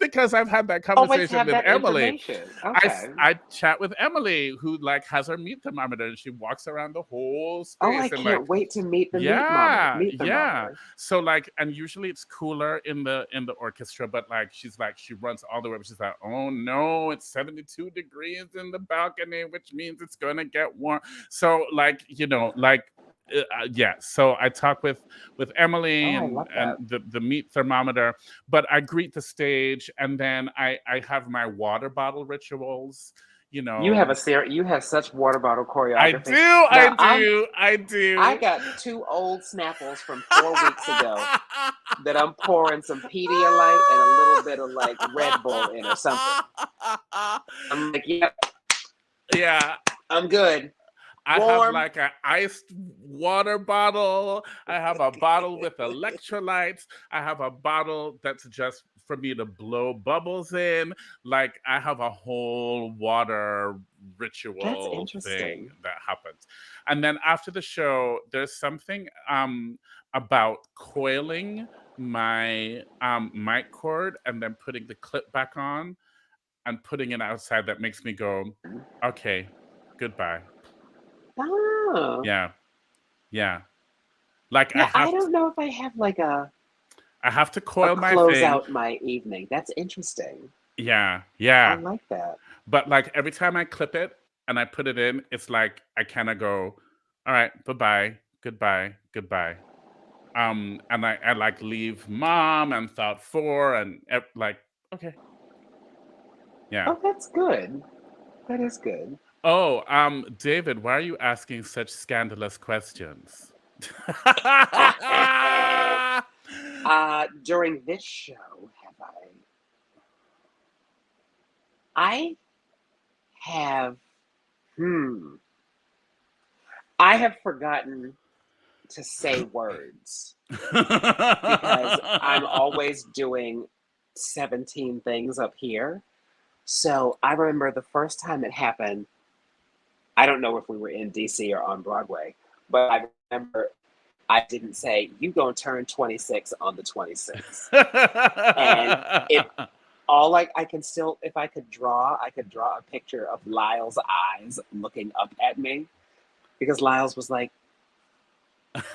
Because I've had that Always conversation have with that Emily. information. I Okay. I chat with Emily who like has her meat thermometer and she walks around the whole Oh, I space and like can't wait to meet the yeah, meat yeah. thermometer. So like, and usually it's cooler in the orchestra, but like she's like she runs all the way up. She's like, "Oh no, it's 72 degrees in the balcony, which means it's gonna get warm." So like, yeah. So I talk with Emily Oh, I and love that. the meat thermometer, but I greet the stage and then I have my water bottle rituals. You You have know, you have such water bottle I choreography. do, I Now do, I I do. got 2 old Snapples from 4 weeks ago that I'm pouring some Pedialyte and a little bit of like Red Bull in or something. I'm like, yep, Yeah, I'm good. I have Warm. like an iced water bottle. I have a bottle with electrolytes. I have a bottle that's just for me to blow bubbles in. Like I have a whole water That's ritual thing interesting. that happens. And then after the show, there's something about coiling my mic cord and then putting the clip back on and putting it outside that makes me go, okay, goodbye. Oh, Yeah, yeah. Like Yeah, I don't know if I have like I have to a coil my close thing. out my evening. That's interesting. Yeah, I yeah. like that. But like every time I clip it and I put it in, it's like I kind of go, all right, bye-bye, goodbye, goodbye. And I like leave mom and thought four and like, okay, yeah. Oh, that's good. That is good. Oh, David, why are you asking such scandalous questions? During this show, have I have, hmm, I have forgotten to say words because I'm always doing 17 things up here. So I remember the first time it happened, I don't know if we were in DC or on Broadway, but I remember I didn't say, you gonna turn 26 on the 26th. And it all like I can still, if I could draw, I could draw a picture of Lyle's eyes looking up at me because Lyle's was like,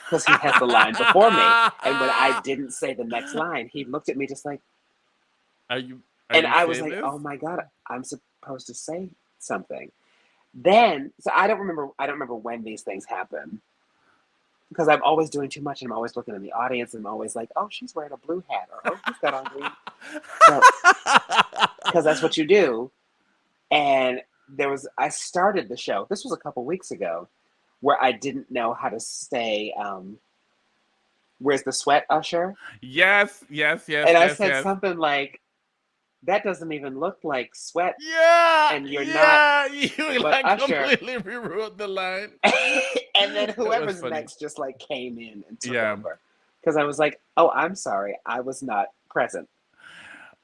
because he has the line before me. And when I didn't say the next line, he looked at me just like, Are you are and you I was like, serious? oh my God, I'm supposed to say something. Then, so I don't remember when these things happen because I'm always doing too much and I'm always looking in the audience and I'm always like, oh, she's wearing a blue hat or oh, he's got on green. So, because that's what you do. And I started the show, this was a couple weeks ago, where I didn't know how to say, where's the sweat usher? Yes, yes, yes, And I yes, said yes. something like, that doesn't even look like sweat Yeah, and you're not yeah. You but like usher. completely rewrote the line. And then It was whoever's funny. next just like came in and took Yeah. over. Because I was like, oh, I'm sorry. I was not present.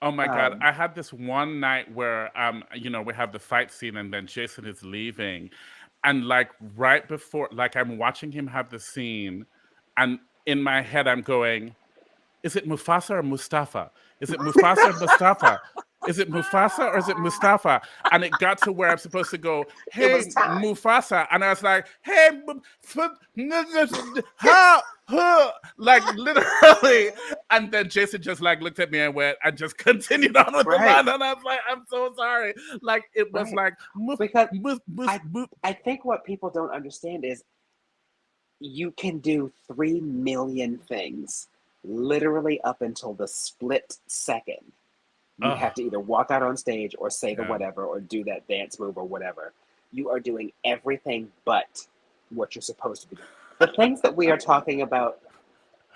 Oh my God. Um, I had this one night where we have the fight scene and then Jason is leaving. And like right before, like I'm watching him have the scene, and in my head I'm going, is it Mufasa or Mustafa? Is it Mufasa or Mustafa? Is it Mufasa or is it Mustafa? And it got to where I'm supposed to go, it was hey, time. Mufasa. And I was like, hey, ha, huh, like literally. And then Jason just like looked at me and went, and just continued on with the Right, line. And I was like, I'm so sorry. Like it was right. like, muf, Because muf, muf, I muf. I think what people don't understand is you can do 3 million things literally up until the split second. You Oh, have to either walk out on stage or say the yeah. whatever or do that dance move or whatever. You are doing everything but what you're supposed to be doing. The things that we are talking about,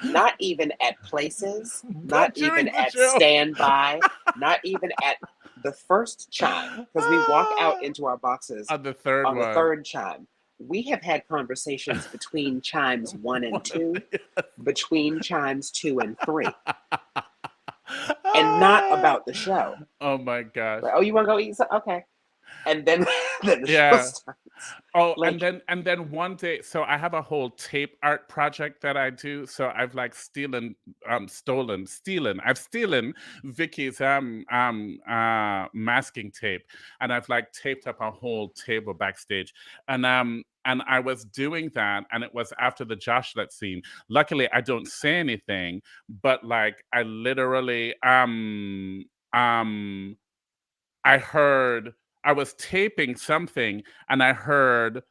not even at places, not But even during the at show. standby, not even at the first chime, because we walk out into our boxes On the third on the one. third chime. We have had conversations between chimes one and One of two, the- between chimes two and three, and not Ah! about the show. Oh my gosh. Like, oh, you want to go eat something? Okay. And then, then the show Yeah. starts. Oh, Like, and then one day, so I have a whole tape art project that I do. So I've like I've stolen Vicky's masking tape, and I've like taped up a whole table backstage. And I was doing that, and it was after the Joshlet scene. Luckily, I don't say anything, but like I literally um I heard I was taping something and I heard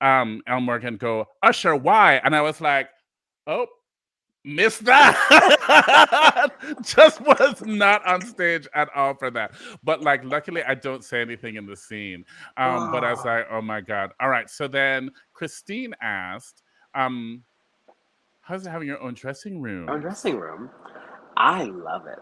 El Morgan go, Usher, why? And I was like, oh, missed that. Just was not on stage at all for that. But like luckily I don't say anything in the scene. But I was oh, like, oh my God. All right. So then Christine asked, um, how's it having your own dressing our rooms? dressing room. I love it.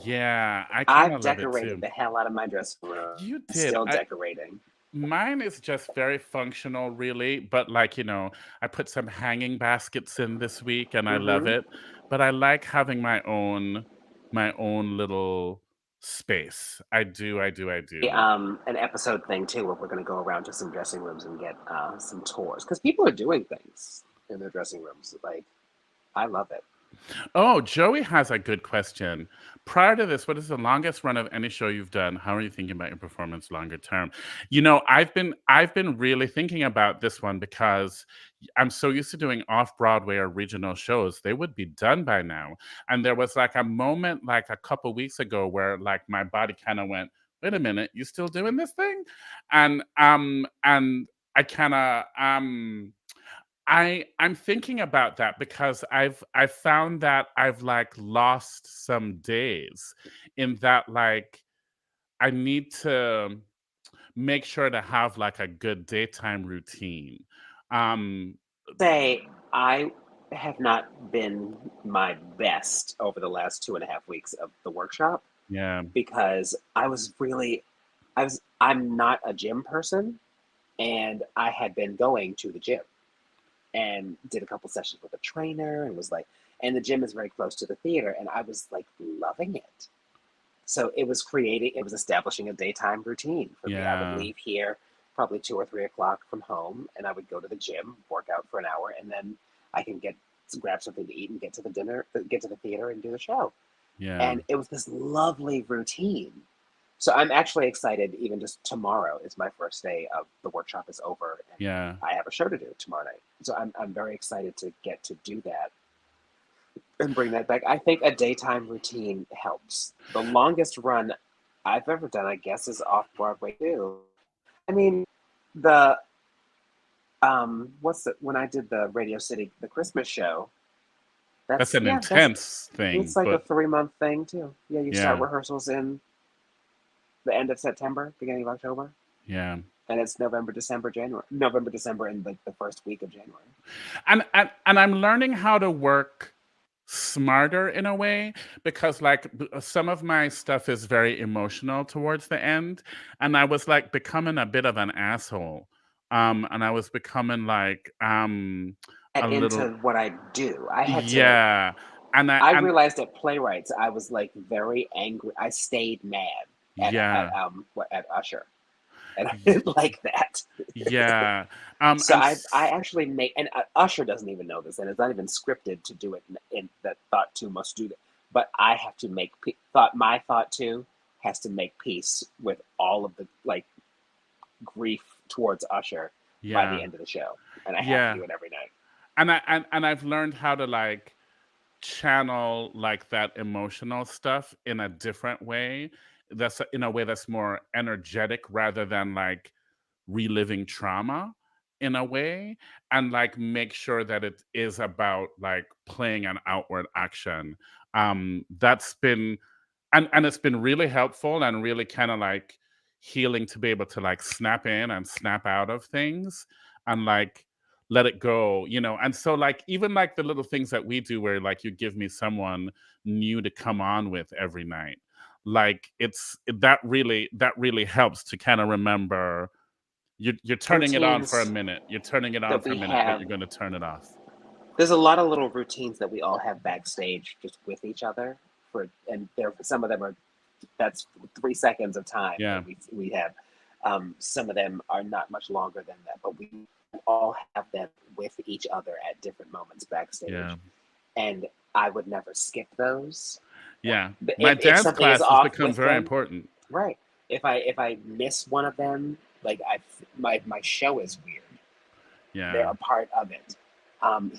Yeah, I kind I've of love it decorated too. the hell out of my dressing room. You did. Still decorating. Mine is just very functional, really, but like, I put some hanging baskets in this week and I love Mm-hmm. it. But I like having my own little space. I do, I do, I do. An episode thing too, where we're going to go around to some dressing rooms and get some tours because people are doing things in their dressing rooms. Like, I love it. Oh, Joey has a good question. Prior to this, what is the longest run of any show you've done? How are you thinking about your performance longer term? I've been really thinking about this one because I'm so used to doing off Broadway or regional shows. They would be done by now. And there was like a moment like a couple weeks ago where like my body kind of went, wait a minute, you still doing this thing? And I kind of I'm thinking about that because I've found that I've like lost some days in that like I need to make sure to have like a good daytime routine. Um Say I have not been my best over the last 2.5 weeks of the workshop yeah, because I'm not a gym person, and I had been going to the gym and did a couple sessions with a trainer and was like, and the gym is very close to the theater, and I was like loving it. So it was establishing a daytime routine for me. I would yeah, leave here probably 2 or 3 o'clock from home, and I would go to the gym, work out for an hour, and then I can grab something to eat and get to the theater and do the show. yeah, And it was this lovely routine. So I'm actually excited. Even just tomorrow is my first day of the workshop is over, and yeah, I have a show to do tomorrow night. So I'm very excited to get to do that and bring that back. I think a daytime routine helps. The longest run I've ever done, I guess, is off Broadway too. I mean, the what's the when I did the Radio City the Christmas show. that's That's an yeah, that's intense thing, it's like a but 3 month thing too. Yeah, you start yeah, rehearsals in the end of September, beginning of October, yeah. and it's November, December, and like the first week of January. And I'm learning how to work smarter in a way because like some of my stuff is very emotional towards the end, and I was like becoming a bit of an asshole, and I was becoming like And a little, into what I do, I had to. yeah, and I I and realized at playwrights, I was like very angry. I stayed mad yeah, at Usher, and I y- didn't like that. yeah, So I'm I actually make, and Usher doesn't even know this, and it's not even scripted to do it. In that thought two must do that, but I have to make thought. My thought two has to make peace with all of the like grief towards Usher by the yeah, end of the show, and I have to yeah, do it every night. and I've learned how to like channel like that emotional stuff in a different way, that's in a way that's more energetic rather than like reliving trauma in a way, and like make sure that it is about like playing an outward action. That's been and it's been really helpful and really kind of like healing to be able to like snap in and snap out of things and like let it go, and so like even like the little things that we do where like you give me someone new to come on with every night, like that really helps to kind of remember you're turning it on for a Routines minute, you're turning it on that for a we minute, but have. you're going to turn it off. There's a lot of little routines that we all have backstage just with each other and there some of them are that's 3 seconds of time Yeah, that we have. Some of them are not much longer than that, but we all have them with each other at different moments yeah, backstage, and I would never skip those. yeah. But My if dance something is class has off become with very them, important. right? If I miss one of them, like my show is weird. They're Yeah. a part of it.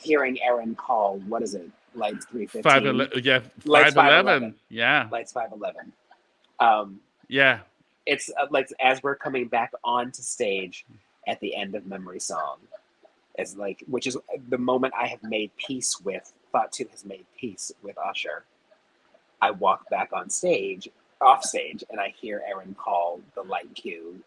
Hearing Aaron call, what is it? Lights Five 315, 11, yeah, Lights 511, 511. Yeah. Lights 511. Um, Yeah. it's like as we're coming back onto stage at the end of Memory Song, as like which is the moment I have made peace with. Thought Two has made peace with Usher. I walk back on stage, off stage, and I hear Aaron call the light cue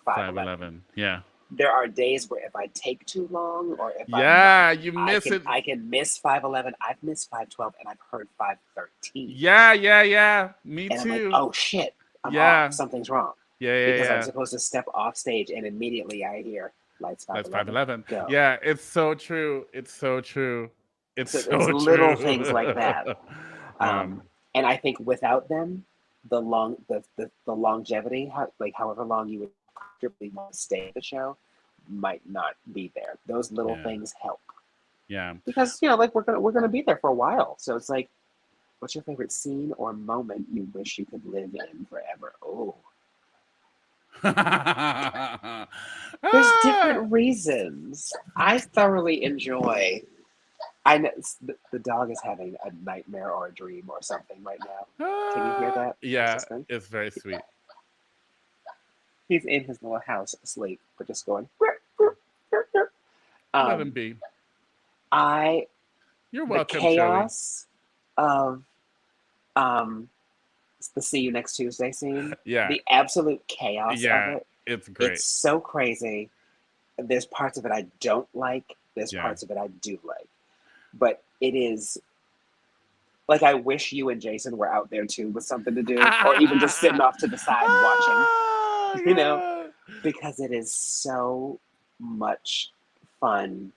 511. 511. Yeah. There are days where if I take too long or if Yeah, you miss it. I can miss 511. I've missed 512 and I've heard 513. Yeah, yeah, yeah. Me And I'm like, too. oh shit, I'm off. Yeah. Something's wrong. Yeah, yeah, Because I'm yeah. supposed to step off stage and immediately I hear lights That's 511 511. go. Yeah, it's so true. It's so true. It's So it's so little true. things like that. um, And I think without them, the longevity, like however long you would comfortably want to stay at the show, might not be there. Those little yeah. things help. Yeah. Because like we're gonna be there for a while. So it's like, what's your favorite scene or moment you wish you could live in forever? Oh, there's different reasons. I thoroughly enjoy. I know the dog is having a nightmare or a dream or something right now. Can you hear that? Yeah, it's very sweet. He's in his little house asleep, but just going. Let him be. You're The welcome, chaos of the "See You Next Tuesday" scene. Yeah. The absolute chaos Yeah, of it. it's great. It's so crazy. There's parts of it I don't like. There's Yeah. parts of it I do like. But it is like, I wish you and Jason were out there too with something to do, or even just sitting off to the side watching, Yeah. because it is so much fun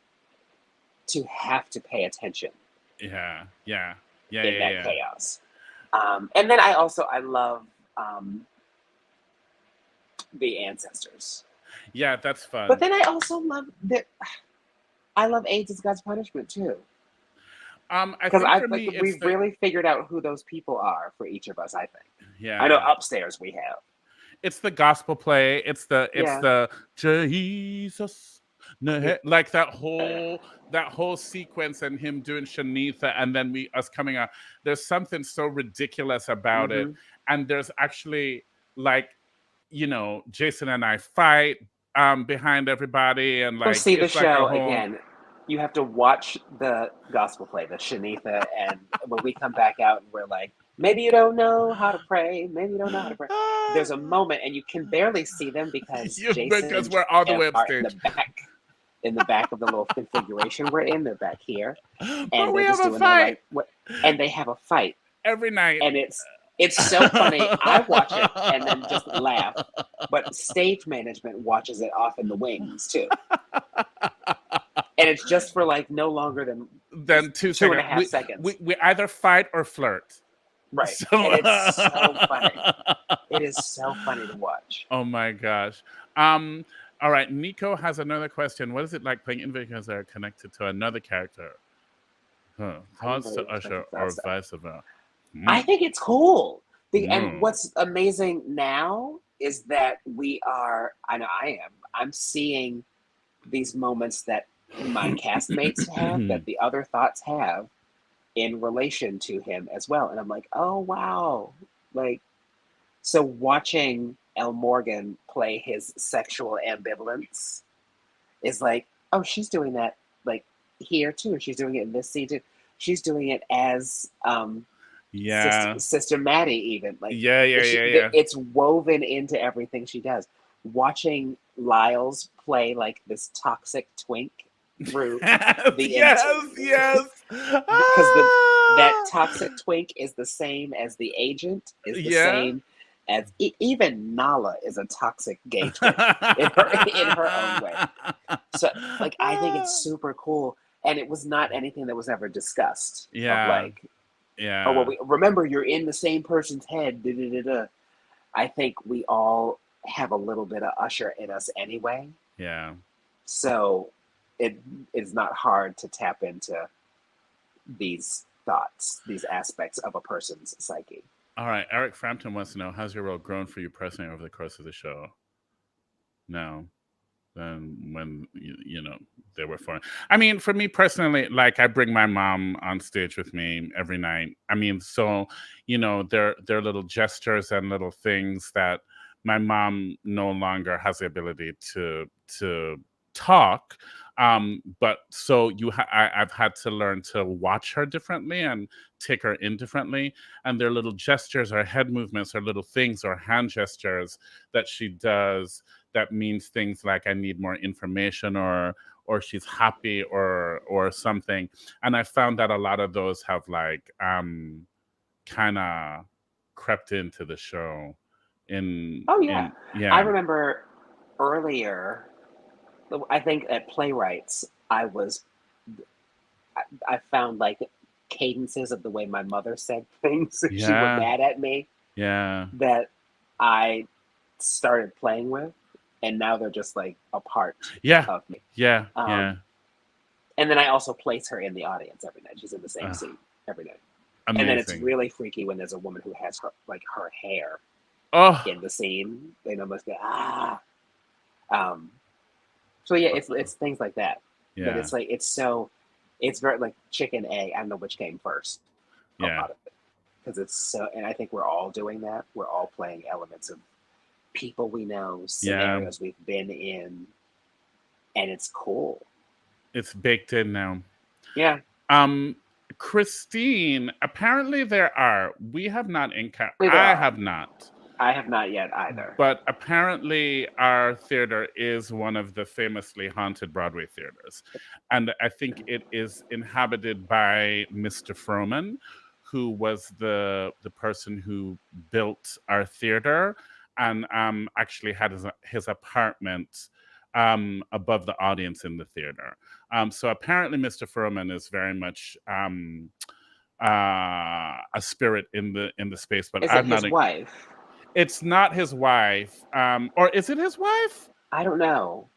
to have to pay attention Yeah. in that chaos. And then I love the ancestors. Yeah, that's fun. But then I also love that. I love AIDS as God's punishment too. Because we've really figured out who those people are for each of us. I think. Yeah. I know upstairs we have. It's the gospel play. It's the Jesus, like that whole sequence and him doing Shanitha, and then us coming out. There's something so ridiculous about it, and there's actually like, Jason and I fight behind everybody, and like see the show again. You have to watch the gospel play, the Shanitha, and when we come back out, and we're like, maybe you don't know how to pray. Maybe you don't know how to pray. There's a moment, and you can barely see them because we're all the way upstage. In the back of the little configuration we're in. They're back here, and we have a fight. And they have a fight every night, and it's so funny. I watch it and then just laugh, but stage management watches it off in the wings too. And it's just for like no longer than 2.5 seconds. We either fight or flirt. Right. So, and it's so funny. It is so funny to watch. Oh my gosh. All right. Nico has another question. What is it like playing individuals that are connected to another character? Cause to usher or vice versa? I think it's cool. And what's amazing now is that I'm seeing these moments that my castmates have, that the other thoughts have in relation to him as well. And I'm like, oh, wow. Like, so watching El Morgan play his sexual ambivalence is like, oh, she's doing that like here too. She's doing it in this scene too. She's doing it as Sister Maddie even. Like, yeah. It's woven into everything she does. Watching Lyles play like this toxic twink through yes. Because that toxic twink is the same as the agent, is the same as even Nala is a toxic gay twink in her own way. So like, I think it's super cool, and it was not anything that was ever discussed. Oh, well, remember, you're in the same person's head. I think we all have a little bit of Usher in us anyway. Yeah. So it is not hard to tap into these thoughts, these aspects of a person's psyche. All right. Eric Frampton wants to know, how's your role grown for you personally over the course of the show? No. Than when they were foreign. I mean, for me personally, like, I bring my mom on stage with me every night. I mean, so they're little gestures and little things that my mom no longer has the ability to talk. But so I've had to learn to watch her differently and take her in differently. And their little gestures or head movements or little things or hand gestures that she does that means things like I need more information or she's happy or something. And I found that a lot of those have like kind of crept into the show. I remember earlier, I think at Playwrights, I found like cadences of the way my mother said things. She was mad at me. Yeah. That I started playing with, and now they're just like a part of me. Yeah. And And then I also place her in the audience every night. She's in the same seat every night. Amazing. And then it's really freaky when there's a woman who has her hair in the scene. They almost go, ah. So yeah, it's things like that. Yeah. But it's like it's very like chicken egg. I don't know which came first. Yeah. Because it's so, and I think we're all doing that. We're all playing elements of people we know, scenarios we've been in, and it's cool. It's baked in now. Yeah. Christine, apparently we have not encountered. I have not. I have not yet either. But apparently our theater is one of the famously haunted Broadway theaters. And I think it is inhabited by Mr. Froman, who was the person who built our theater and actually had his apartment above the audience in the theater. So apparently Mr. Furman is very much a spirit in the space. But I've not his wife? It's not his wife. Or is it his wife? I don't know.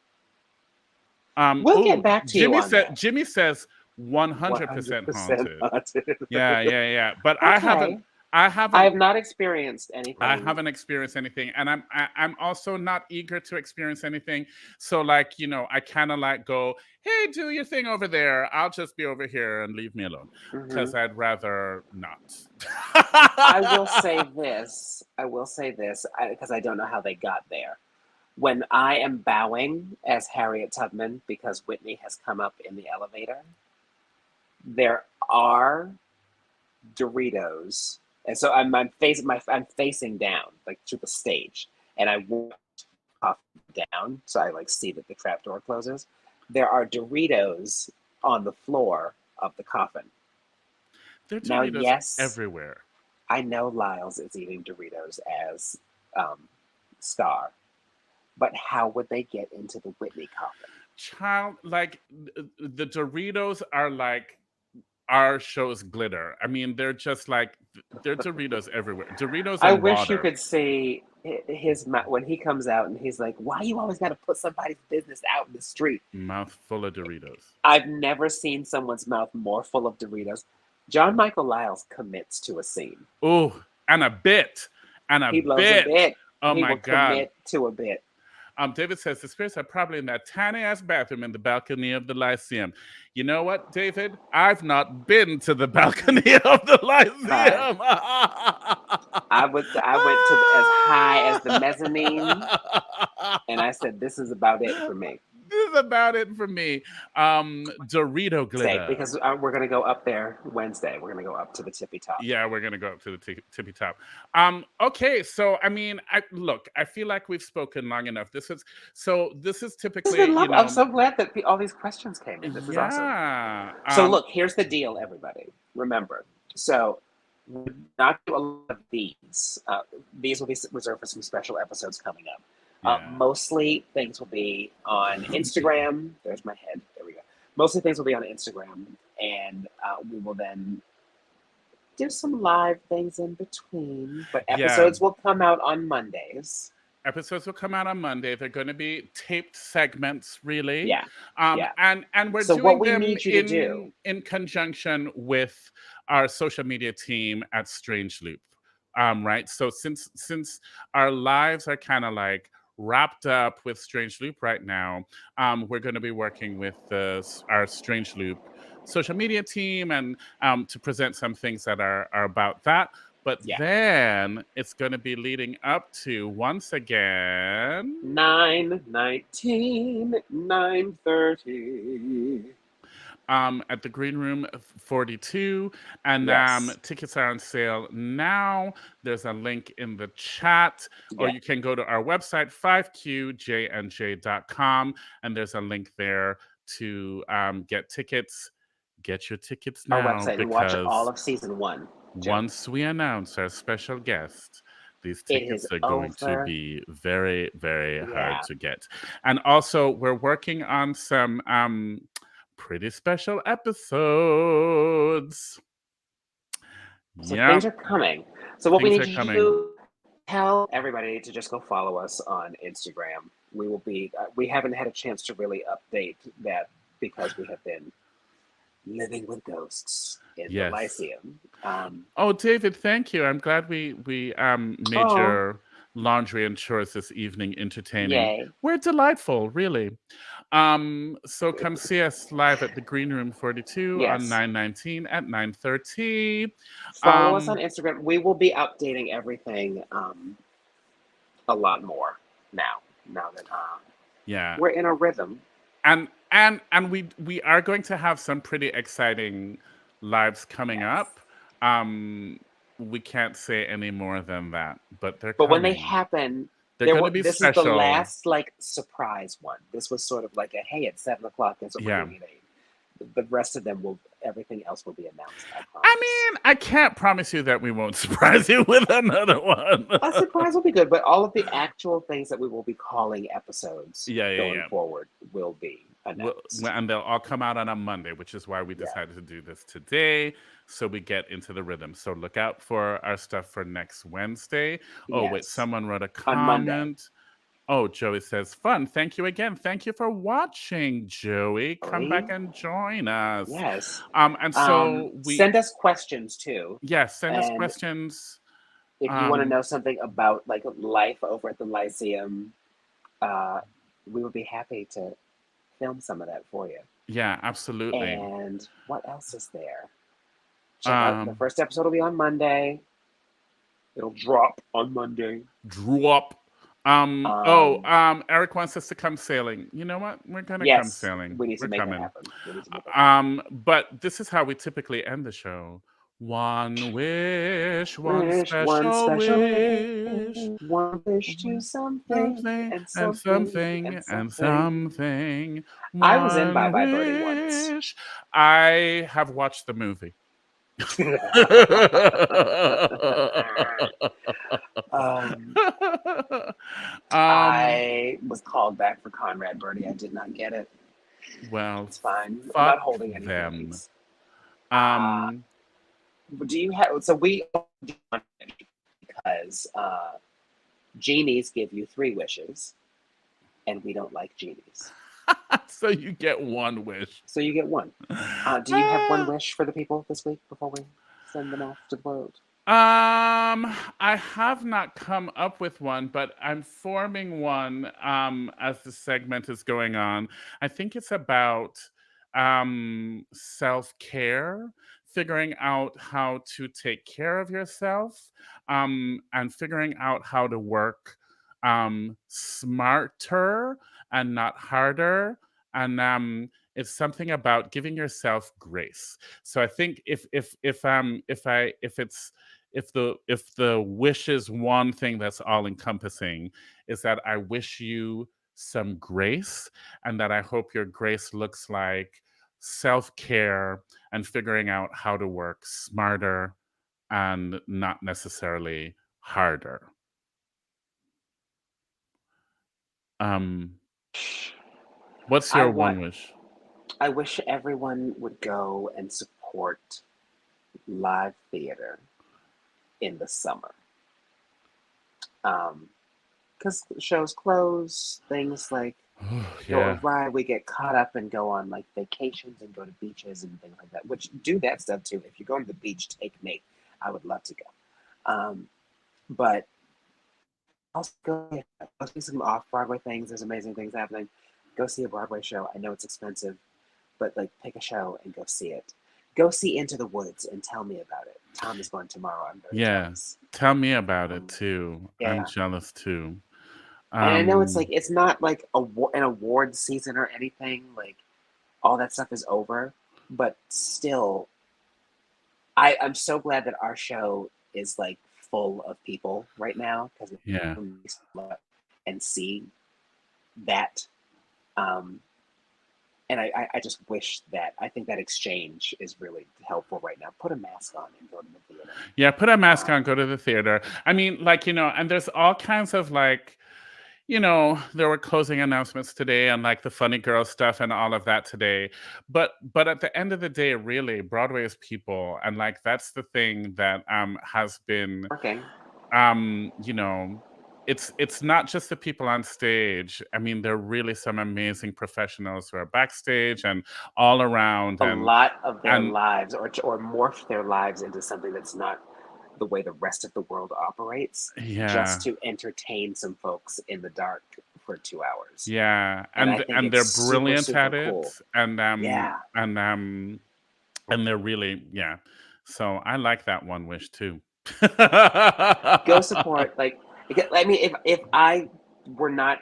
We'll get back to you on that. Jimmy says 100% haunted. Yeah. But okay. I have not experienced anything. I haven't experienced anything, and I'm also not eager to experience anything. So like, I kind of like go, hey, do your thing over there. I'll just be over here and leave me alone because I'd rather not. I will say this because I don't know how they got there. When I am bowing as Harriet Tubman because Whitney has come up in the elevator, there are Doritos. And so I'm facing down, like to the stage, and I walk down, so I like see that the trapdoor closes. There are Doritos on the floor of the coffin. There are Doritos everywhere. I know Lyles is eating Doritos as Star, but how would they get into the Whitney coffin? Child, like the Doritos are like our show's glitter. I mean, they're just like, they're Doritos everywhere. Doritos and I wish water. You could see his mouth when he comes out and he's like, why you always got to put somebody's business out in the street? Mouth full of Doritos. I've never seen someone's mouth more full of Doritos. John Michael Lyles commits to a scene. Oh, and a bit. He loves a bit. Oh, he my will God. Commit to a bit. David says the spirits are probably in that tiny ass bathroom in the balcony of the Lyceum. You know what, David? I've not been to the balcony of the Lyceum. I went to as high as the mezzanine, and I said, "This is about it for me." This is about it for me. Dorito glitter. Because we're going to go up there Wednesday. We're going to go up to the tippy top. Yeah, we're going to go up to the tippy top. Okay, so I mean, I feel like we've spoken long enough. This is typically. I'm so glad that all these questions came in. This is awesome. So look, here's the deal, everybody. Remember, so we're not do a lot of these. These will be reserved for some special episodes coming up. Mostly things will be on Instagram. There's my head. There we go. Mostly things will be on Instagram, and we will then do some live things in between. But episodes will come out on Mondays. Episodes will come out on Monday. They're going to be taped segments, really. Yeah. And we're doing them in conjunction with our social media team at Strange Loop. Right. So since our lives are kind of like wrapped up with Strange Loop right now, we're going to be working with our Strange Loop social media team and to present some things that are about that. But then it's going to be leading up to, once again, 9:19, 9:30. At the Green Room 42, and tickets are on sale now. There's a link in the chat, or you can go to our website 5qjnj.com, and there's a link there to get tickets. Get your tickets now. Our website, and watch all of season 1. Once we announce our special guest, these tickets are going to be very, very hard to get. And also, we're working on some pretty special episodes. So things are coming. So what we need to do, tell everybody to just go follow us on Instagram. We will be. We haven't had a chance to really update that because we have been living with ghosts in the Yes. Lyceum. Oh, David, thank you. I'm glad we made Oh, your laundry and chores this evening entertaining. yay. We're delightful, really. So come see us live at the Green Room 42 on Yes. 9/19 at 9:30. Follow us on Instagram. We will be updating everything a lot more now. Now that Yeah. we're in a rhythm. And we are going to have some pretty exciting lives coming Yes. up. We can't say any more than that, but they're But when they coming. happen, They're going to be this is the special. last like surprise one. This was sort of like a hey, it's 7 o'clock. That's what we're Yeah. doing at 8. The rest of them will. Everything else will be announced. I promise. I mean, I can't promise you that we won't surprise you with another one. A surprise will be good, but all of the actual things that we will be calling episodes going forward will be announced. And they'll all come out on a Monday, which is why we decided to do this today, so we get into the rhythm. So look out for our stuff for next Wednesday. Oh, wait, someone wrote a comment. On Monday. Oh, Joey says, fun. Thank you again. Thank you for watching, Joey. Come back and join us. Yes. And so send us questions too. Yes, send us questions. If you want to know something about like life over at the Lyceum, we would be happy to film some of that for you. Yeah, absolutely. And what else is there? Check out the first episode will be on Monday. It'll drop on Monday. Drop. Eric wants us to come sailing. You know what? We're gonna come sailing. We need to make coming. that happen. But this is how we typically end the show. One wish, one special wish, one wish to something and something. I was in Bye Bye Birdie once. I have watched the movie. I was called back for Conrad Birdie. I did not get it. Well, it's fine. I'm not holding anything. Do you have? So we because genies give you 3 wishes, and we don't like genies. So you get 1 wish. So you get 1. Do you have 1 wish for the people this week before we send them off to the world? I have not come up with one, but I'm forming one as the segment is going on. I think it's about self-care, figuring out how to take care of yourself, and figuring out how to work smarter and not harder. And it's something about giving yourself grace. So I think if the wish is one thing that's all encompassing, is that I wish you some grace, and that I hope your grace looks like self-care and figuring out how to work smarter and not necessarily harder. What's your one wish? I wish everyone would go and support live theater in the summer. Because shows close, things like go ride, we get caught up and go on like vacations and go to beaches and things like that, which do that stuff too. If you're going to the beach, take me. I would love to go. But also go see some off-Broadway things. There's amazing things happening. Go see a Broadway show. I know it's expensive, but like pick a show and go see it. Go see Into the Woods and tell me about it. Tom is going tomorrow. I'm very jealous. Tell me about it too. I'm jealous too. And I know it's like it's not like an award season or anything. Like all that stuff is over, but still, I'm so glad that our show is like full of people right now because and see that. And I just wish that I think that exchange is really helpful right now. Put a mask on and go to the theater. Yeah, put a mask on, go to the theater. I mean, like, and there's all kinds of like, there were closing announcements today and like the Funny Girl stuff and all of that today. But at the end of the day, really, Broadway is people. And like, that's the thing that has been, it's not just the people on stage. I mean, there are really some amazing professionals who are backstage and all around, A lot of their and lives, or morph their lives into something that's not the way the rest of the world operates, yeah, just to entertain some folks in the dark for 2 hours. yeah, And I think and it's they're super, brilliant super at it, cool. and Yeah. they're really, yeah. So I like that one wish too. Go support. Like, I mean, if I were not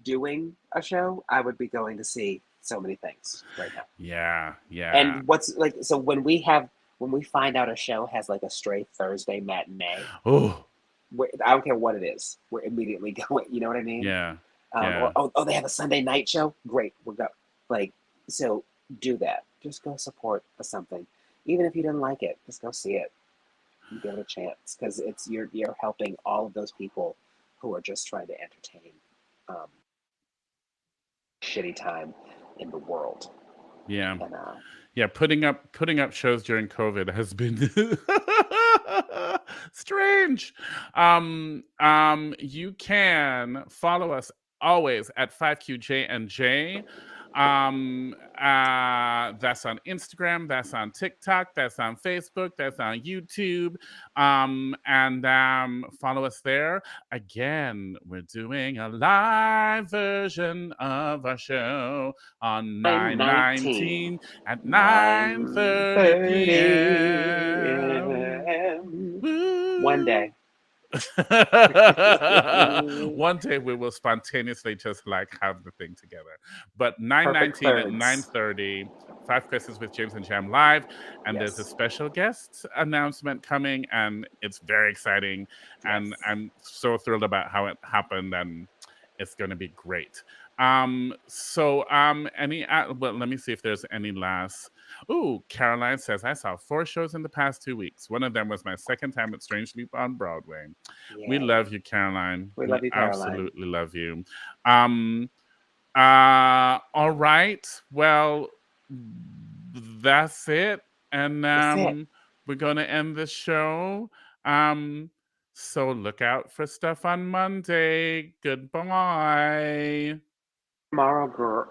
doing a show, I would be going to see so many things right now. Yeah, yeah. And what's like, so when we find out a show has like a Stray Thursday matinee, Oh, I don't care what it is, we're immediately going. You know what I mean? yeah, Or yeah. they have a Sunday night show. Great, we'll go. Like, so do that. Just go support something, even if you didn't like it. Just go see it. And give it a chance, because you're helping all of those people who are just trying to entertain um, shitty time in the world. Yeah. And Yeah, putting up shows during COVID has been strange. You can follow us always at 5QJ and J. That's on Instagram, that's on TikTok, that's on Facebook, that's on YouTube. And follow us there. Again, we're doing a live version of our show on 9/19 at 9:30 p.m. One day. One day we will spontaneously just like have the thing together. But Perfect 9/19 at thirds. 9:30, Five Questions with James and Jam live, and there's a Yes. special guest announcement coming, and it's very exciting, and Yes. I'm so thrilled about how it happened, and it's going to be great. Well, let me see if there's any last. Ooh, Caroline says, I saw 4 shows in the past 2 weeks. One of them was my second time at Strange Loop on Broadway. We Yay. love you, Caroline. We We love you, Caroline. absolutely love you. All right. Well, that's it. And That's it. we're gonna end the show. So look out for stuff on Monday. Goodbye. Tomorrow, girl.